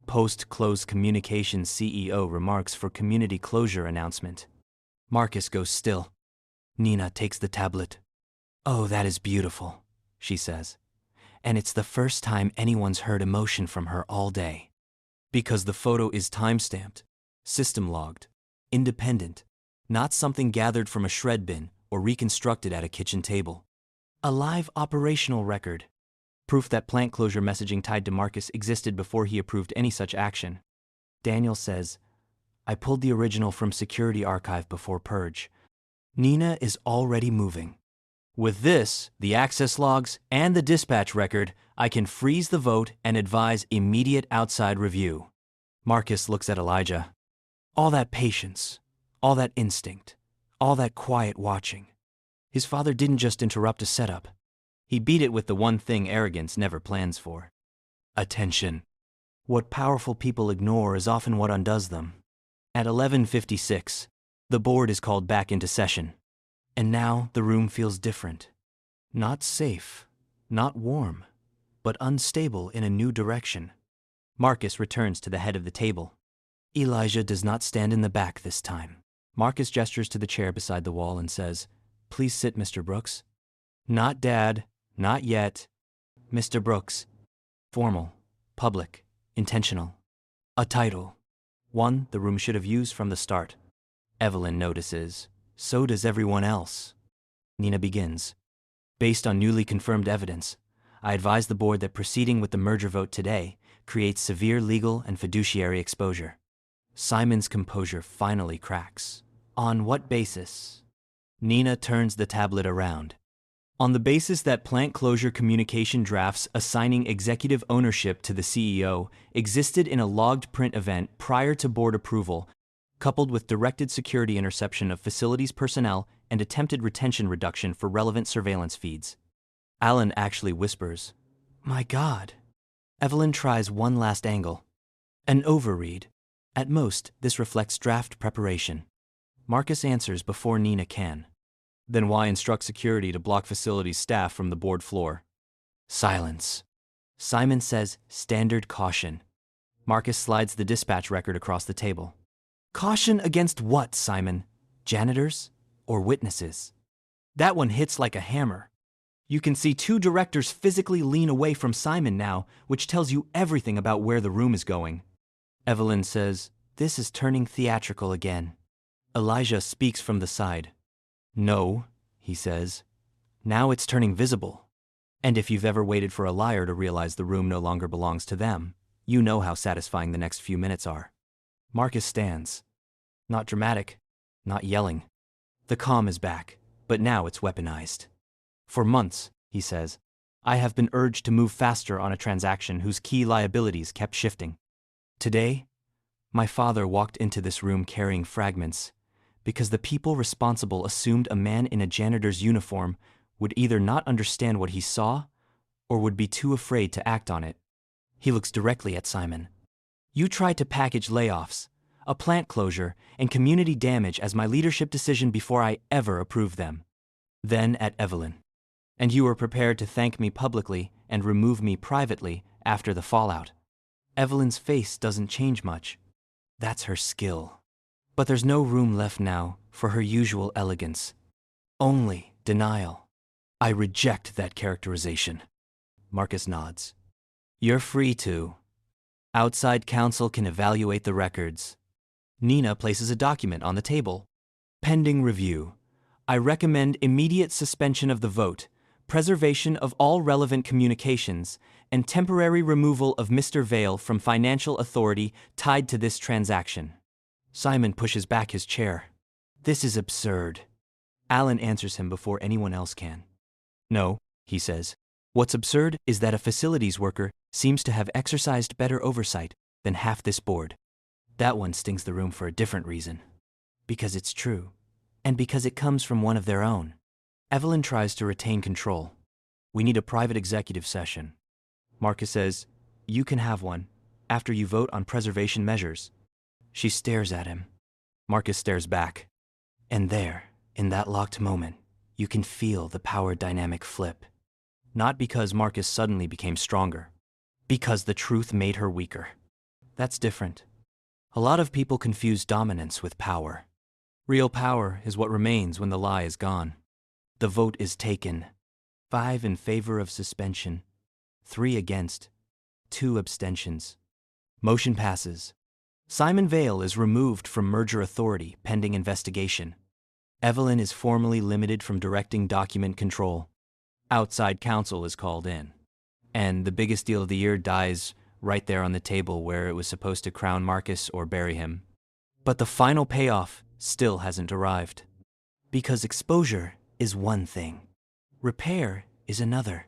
Post-close communications CEO remarks for community closure announcement. Marcus goes still. Nina takes the tablet. Oh, that is beautiful, she says. And it's the first time anyone's heard emotion from her all day. Because the photo is time-stamped, system-logged, independent, not something gathered from a shred bin or reconstructed at a kitchen table. A live operational record. Proof that plant closure messaging tied to Marcus existed before he approved any such action. Daniel says, I pulled the original from security archive before purge. Nina is already moving. With this, the access logs, and the dispatch record, I can freeze the vote and advise immediate outside review. Marcus looks at Elijah. All that patience, all that instinct, all that quiet watching. His father didn't just interrupt a setup. He beat it with the one thing arrogance never plans for. Attention. What powerful people ignore is often what undoes them. At 11:56, the board is called back into session. And now the room feels different. Not safe, not warm, but unstable in a new direction. Marcus returns to the head of the table. Elijah does not stand in the back this time. Marcus gestures to the chair beside the wall and says, Please sit, Mr. Brooks. Not Dad, not yet. Mr. Brooks. Formal, public, intentional. A title. One the room should have used from the start. Evelyn notices. So does everyone else. Nina begins. Based on newly confirmed evidence, I advise the board that proceeding with the merger vote today creates severe legal and fiduciary exposure. Simon's composure finally cracks. On what basis? Nina turns the tablet around. On the basis that plant closure communication drafts assigning executive ownership to the CEO existed in a logged print event prior to board approval, coupled with directed security interception of facilities personnel and attempted retention reduction for relevant surveillance feeds. Alan actually whispers, My God. Evelyn tries one last angle. An overread. At most, this reflects draft preparation. Marcus answers before Nina can. Then why instruct security to block facilities staff from the board floor? Silence. Simon says, "Standard caution." Marcus slides the dispatch record across the table. Caution against what, Simon? Janitors or witnesses? That one hits like a hammer. You can see two directors physically lean away from Simon now, which tells you everything about where the room is going. Evelyn says, "This is turning theatrical again." Elijah speaks from the side. "No," he says. "Now it's turning visible. And if you've ever waited for a liar to realize the room no longer belongs to them, you know how satisfying the next few minutes are." Marcus stands. Not dramatic, not yelling. The calm is back, but now it's weaponized. "For months," he says, "I have been urged to move faster on a transaction whose key liabilities kept shifting. Today, my father walked into this room carrying fragments because the people responsible assumed a man in a janitor's uniform would either not understand what he saw or would be too afraid to act on it." He looks directly at Simon. "You tried to package layoffs, a plant closure, and community damage as my leadership decision before I ever approved them." Then at Evelyn. "And you were prepared to thank me publicly and remove me privately after the fallout." Evelyn's face doesn't change much. That's her skill. But there's no room left now for her usual elegance. Only denial. "I reject that characterization." Marcus nods. "You're free to. Outside counsel can evaluate the records." Nina places a document on the table. "Pending review. I recommend immediate suspension of the vote, preservation of all relevant communications, and temporary removal of Mr. Vale from financial authority tied to this transaction." Simon pushes back his chair. "This is absurd." Alan answers him before anyone else can. "No," he says. "What's absurd is that a facilities worker seems to have exercised better oversight than half this board." That one stings the room for a different reason. Because it's true, and because it comes from one of their own. Evelyn tries to retain control. "We need a private executive session." Marcus says, "You can have one, after you vote on preservation measures." She stares at him. Marcus stares back. And there, in that locked moment, you can feel the power dynamic flip. Not because Marcus suddenly became stronger, because the truth made her weaker. That's different. A lot of people confuse dominance with power. Real power is what remains when the lie is gone. The vote is taken. 5 in favor of suspension, 3 against, 2 abstentions. Motion passes. Simon Vale is removed from merger authority pending investigation. Evelyn is formally limited from directing document control. Outside counsel is called in. And the biggest deal of the year dies right there on the table where it was supposed to crown Marcus or bury him. But the final payoff still hasn't arrived. Because exposure is one thing. Repair is another.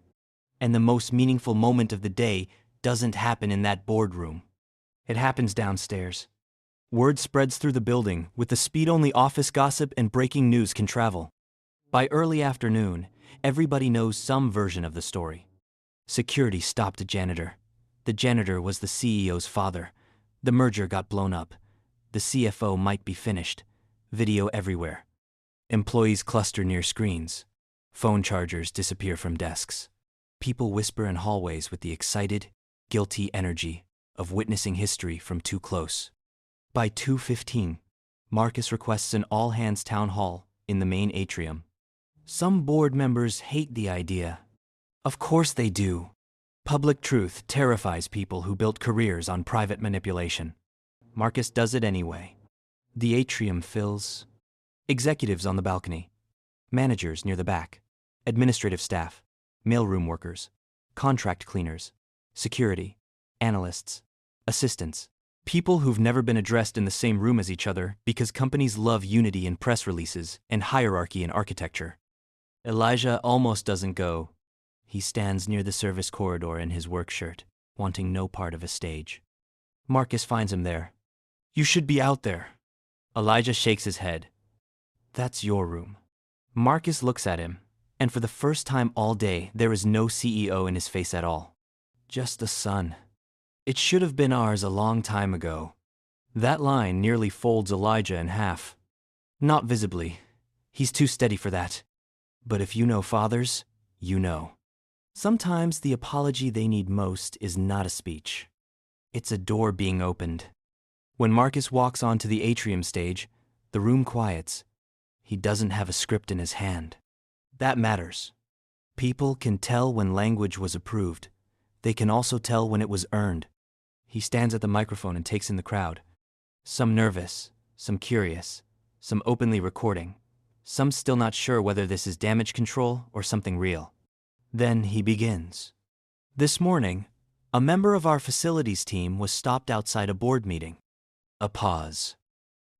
And the most meaningful moment of the day doesn't happen in that boardroom. It happens downstairs. Word spreads through the building with the speed only office gossip and breaking news can travel. By early afternoon, everybody knows some version of the story. Security stopped a janitor. The janitor was the CEO's father. The merger got blown up. The CFO might be finished. Video everywhere. Employees cluster near screens. Phone chargers disappear from desks. People whisper in hallways with the excited, guilty energy of witnessing history from too close. By 2:15, Marcus requests an all-hands town hall in the main atrium. Some board members hate the idea. Of course they do. Public truth terrifies people who built careers on private manipulation. Marcus does it anyway. The atrium fills. Executives on the balcony. Managers near the back. Administrative staff. Mailroom workers. Contract cleaners. Security. Analysts. Assistants. People who've never been addressed in the same room as each other because companies love unity in press releases and hierarchy in architecture. Elijah almost doesn't go. He stands near the service corridor in his work shirt, wanting no part of a stage. Marcus finds him there. "You should be out there." Elijah shakes his head. "That's your room." Marcus looks at him, and for the first time all day, there is no CEO in his face at all. Just the sun. It should have been ours a long time ago. That line nearly folds Elijah in half. Not visibly. He's too steady for that. But if you know fathers, you know. Sometimes the apology they need most is not a speech. It's a door being opened. When Marcus walks onto the atrium stage, the room quiets. He doesn't have a script in his hand. That matters. People can tell when language was approved. They can also tell when it was earned. He stands at the microphone and takes in the crowd. Some nervous, some curious, some openly recording, some still not sure whether this is damage control or something real. Then he begins. This morning, a member of our facilities team was stopped outside a board meeting. A pause.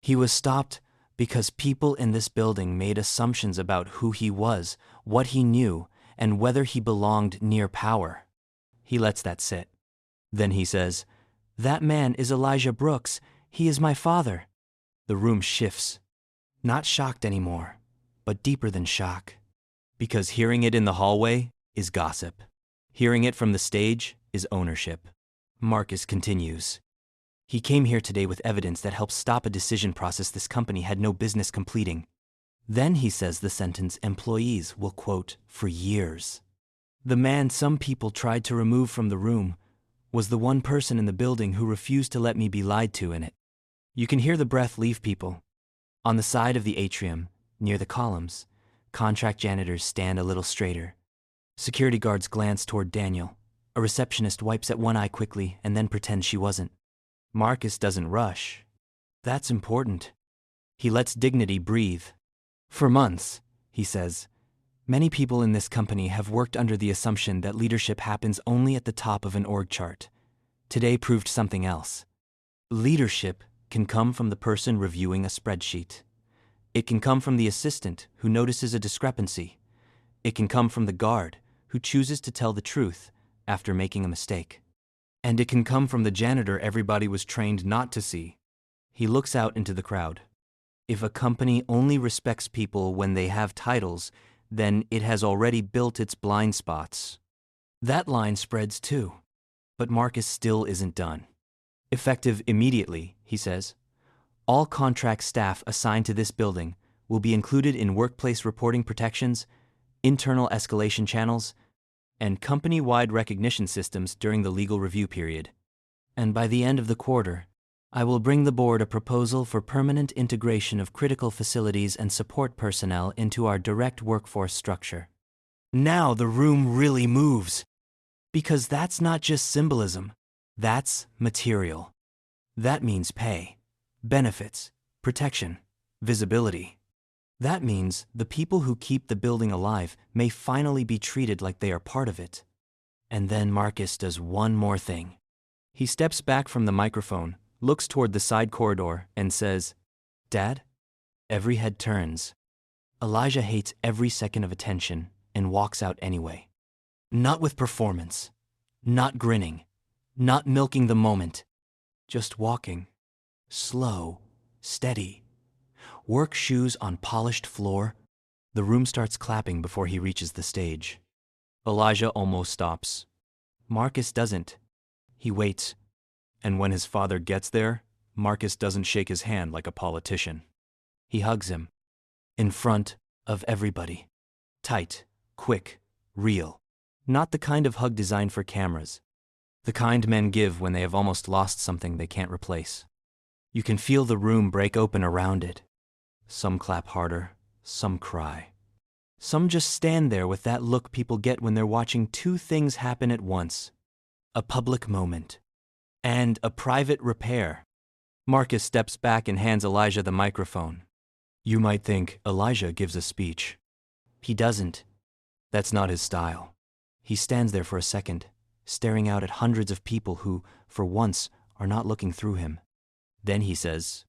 He was stopped because people in this building made assumptions about who he was, what he knew, and whether he belonged near power. He lets that sit. Then he says, "That man is Elijah Brooks. He is my father." The room shifts. Not shocked anymore, but deeper than shock. Because hearing it in the hallway is gossip. Hearing it from the stage is ownership. Marcus continues. He came here today with evidence that helps stop a decision process this company had no business completing. Then he says the sentence employees will quote for years. The man some people tried to remove from the room was the one person in the building who refused to let me be lied to in it. You can hear the breath leave people. On the side of the atrium, near the columns, contract janitors stand a little straighter. Security guards glance toward Daniel. A receptionist wipes at one eye quickly and then pretends she wasn't. Marcus doesn't rush. That's important. He lets dignity breathe. For months, he says, many people in this company have worked under the assumption that leadership happens only at the top of an org chart. Today proved something else. Leadership can come from the person reviewing a spreadsheet. It can come from the assistant who notices a discrepancy. It can come from the guard who chooses to tell the truth after making a mistake. And it can come from the janitor everybody was trained not to see. He looks out into the crowd. If a company only respects people when they have titles, then it has already built its blind spots. That line spreads too. But Marcus still isn't done. Effective immediately, he says, all contract staff assigned to this building will be included in workplace reporting protections, internal escalation channels, and company-wide recognition systems during the legal review period. And by the end of the quarter, I will bring the board a proposal for permanent integration of critical facilities and support personnel into our direct workforce structure. Now the room really moves. Because that's not just symbolism, that's material. That means pay, benefits, protection, visibility. That means the people who keep the building alive may finally be treated like they are part of it. And then Marcus does one more thing. He steps back from the microphone, looks toward the side corridor, and says, "Dad?" Every head turns. Elijah hates every second of attention and walks out anyway. Not with performance, not grinning, not milking the moment, just walking. Slow, steady. Work shoes on polished floor. The room starts clapping before he reaches the stage. Elijah almost stops. Marcus doesn't. He waits. And when his father gets there, Marcus doesn't shake his hand like a politician. He hugs him. In front of everybody. Tight, quick, real. Not the kind of hug designed for cameras. The kind men give when they have almost lost something they can't replace. You can feel the room break open around it. Some clap harder, some cry. Some just stand there with that look people get when they're watching two things happen at once. A public moment. And a private repair. Marcus steps back and hands Elijah the microphone. You might think Elijah gives a speech. He doesn't. That's not his style. He stands there for a second, staring out at hundreds of people who, for once, are not looking through him. Then he says,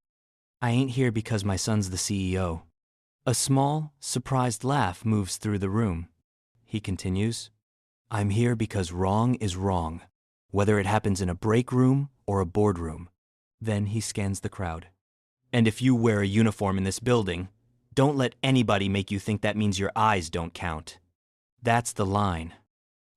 I ain't here because my son's the CEO. A small, surprised laugh moves through the room. He continues, I'm here because wrong is wrong, whether it happens in a break room or a boardroom. Then he scans the crowd. And if you wear a uniform in this building, don't let anybody make you think that means your eyes don't count. That's the line.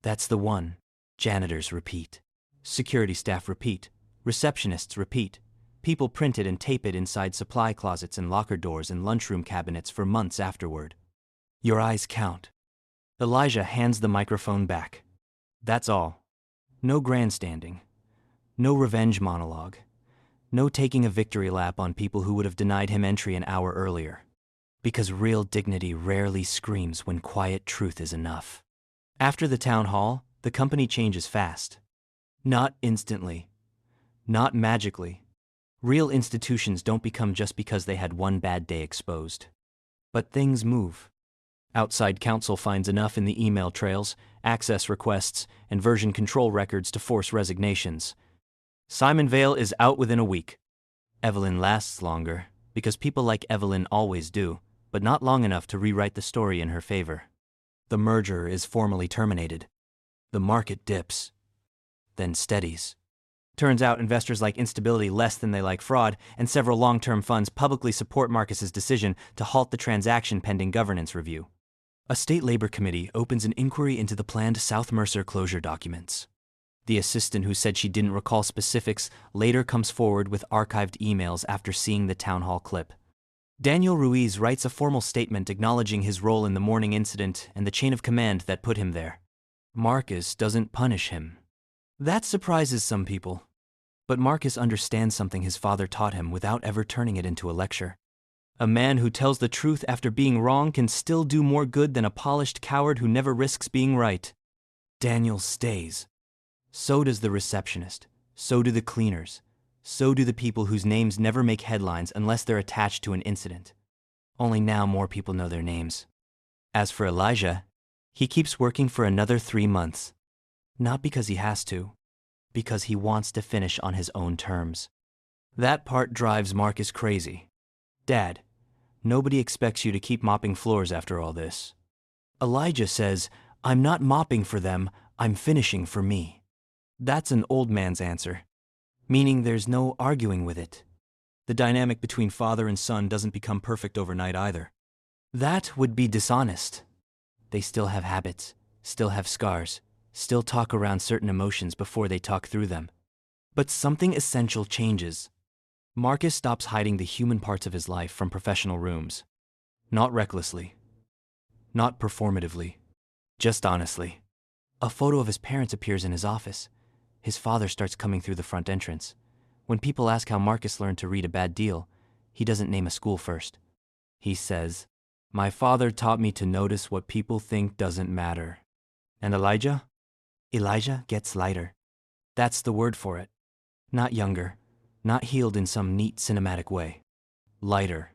That's the one. Janitors repeat. Security staff repeat. Receptionists repeat. People print it and tape it inside supply closets and locker doors and lunchroom cabinets for months afterward. Your eyes count. Elijah hands the microphone back. That's all. No grandstanding. No revenge monologue. No taking a victory lap on people who would have denied him entry an hour earlier. Because real dignity rarely screams when quiet truth is enough. After the town hall, the company changes fast. Not instantly. Not magically. Real institutions don't become just because they had one bad day exposed. But things move. Outside counsel finds enough in the email trails, access requests, and version control records to force resignations. Simon Vale is out within a week. Evelyn lasts longer, because people like Evelyn always do, but not long enough to rewrite the story in her favor. The merger is formally terminated. The market dips. Then steadies. Turns out investors like instability less than they like fraud, and several long-term funds publicly support Marcus's decision to halt the transaction pending governance review. A state labor committee opens an inquiry into the planned South Mercer closure documents. The assistant who said she didn't recall specifics later comes forward with archived emails after seeing the town hall clip. Daniel Ruiz writes a formal statement acknowledging his role in the morning incident and the chain of command that put him there. Marcus doesn't punish him. That surprises some people. But Marcus understands something his father taught him without ever turning it into a lecture. A man who tells the truth after being wrong can still do more good than a polished coward who never risks being right. Daniel stays. So does the receptionist. So do the cleaners. So do the people whose names never make headlines unless they're attached to an incident. Only now more people know their names. As for Elijah, he keeps working for another 3 months. Not because he has to, because he wants to finish on his own terms. That part drives Marcus crazy. Dad, nobody expects you to keep mopping floors after all this. Elijah says, I'm not mopping for them, I'm finishing for me. That's an old man's answer, meaning there's no arguing with it. The dynamic between father and son doesn't become perfect overnight either. That would be dishonest. They still have habits, still have scars, still talk around certain emotions before they talk through them. But something essential changes. Marcus stops hiding the human parts of his life from professional rooms. Not recklessly. Not performatively. Just honestly. A photo of his parents appears in his office. His father starts coming through the front entrance. When people ask how Marcus learned to read a bad deal, he doesn't name a school first. He says, my father taught me to notice what people think doesn't matter. And Elijah? Elijah gets lighter. That's the word for it. Not younger, not healed in some neat cinematic way. Lighter.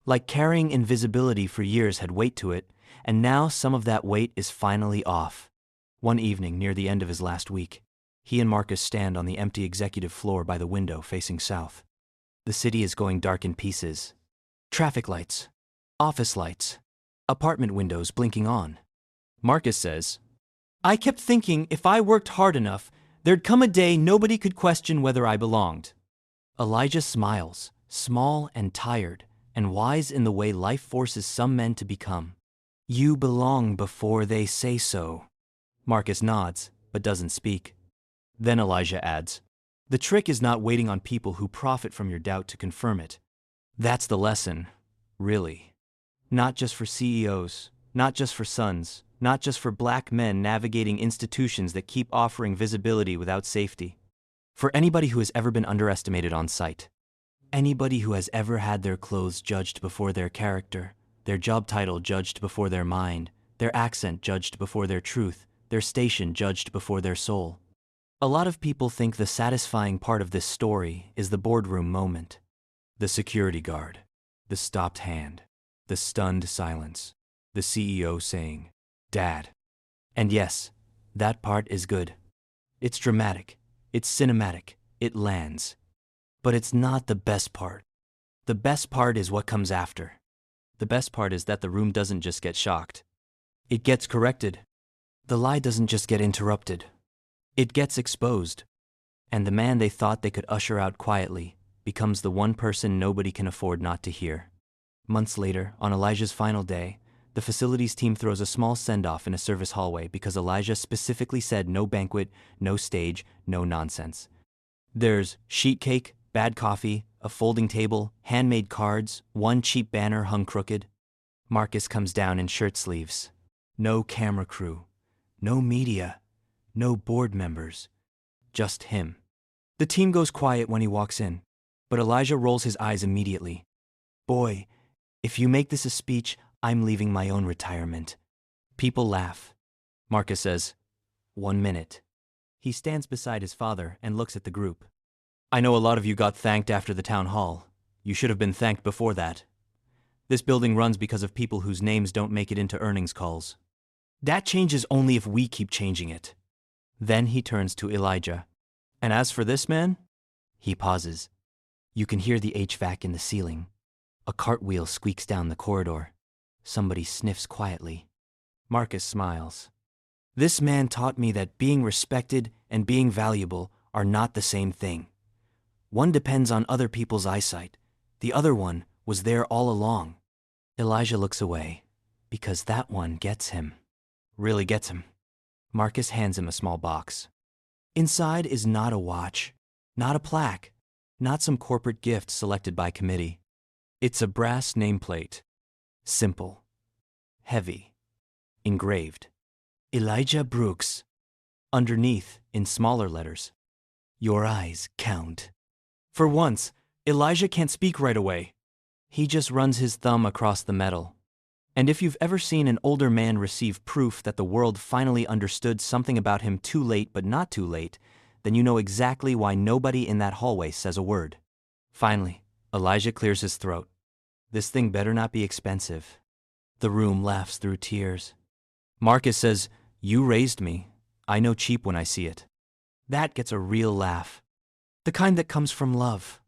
Like carrying invisibility for years had weight to it, and now some of that weight is finally off. One evening near the end of his last week, he and Marcus stand on the empty executive floor by the window facing south. The city is going dark in pieces. Traffic lights, office lights, apartment windows blinking on. Marcus says, I kept thinking if I worked hard enough, there'd come a day nobody could question whether I belonged. Elijah smiles, small and tired, and wise in the way life forces some men to become. You belong before they say so. Marcus nods, but doesn't speak. Then Elijah adds, the trick is not waiting on people who profit from your doubt to confirm it. That's the lesson, really. Not just for CEOs, not just for sons, not just for black men navigating institutions that keep offering visibility without safety. For anybody who has ever been underestimated on sight. Anybody who has ever had their clothes judged before their character, their job title judged before their mind, their accent judged before their truth, their station judged before their soul. A lot of people think the satisfying part of this story is the boardroom moment. The security guard, the stopped hand, the stunned silence, the CEO saying, Dad. And yes, that part is good. It's dramatic, it's cinematic, it lands. But it's not the best part. The best part is what comes after. The best part is that the room doesn't just get shocked. It gets corrected. The lie doesn't just get interrupted. It gets exposed. And the man they thought they could usher out quietly becomes the one person nobody can afford not to hear. Months later, on Elijah's final day, the facilities team throws a small send-off in a service hallway because Elijah specifically said no banquet, no stage, no nonsense. There's sheet cake, bad coffee, a folding table, handmade cards, one cheap banner hung crooked. Marcus comes down in shirt sleeves. No camera crew. No media. No board members. Just him. The team goes quiet when he walks in, but Elijah rolls his eyes immediately. Boy, if you make this a speech, I'm leaving my own retirement. People laugh. Marcus says, 1 minute. He stands beside his father and looks at the group. I know a lot of you got thanked after the town hall. You should have been thanked before that. This building runs because of people whose names don't make it into earnings calls. That changes only if we keep changing it. Then he turns to Elijah. And as for this man? He pauses. You can hear the HVAC in the ceiling. A cartwheel squeaks down the corridor. Somebody sniffs quietly. Marcus smiles. This man taught me that being respected and being valuable are not the same thing. One depends on other people's eyesight. The other one was there all along. Elijah looks away, because that one gets him. Really gets him. Marcus hands him a small box. Inside is not a watch, not a plaque, not some corporate gift selected by committee. It's a brass nameplate. Simple. Heavy. Engraved. Elijah Brooks. Underneath, in smaller letters. Your eyes count. For once, Elijah can't speak right away. He just runs his thumb across the metal. And if you've ever seen an older man receive proof that the world finally understood something about him too late but not too late, then you know exactly why nobody in that hallway says a word. Finally, Elijah clears his throat. This thing better not be expensive. The room laughs through tears. Marcus says, You raised me. I know cheap when I see it. That gets a real laugh. The kind that comes from love.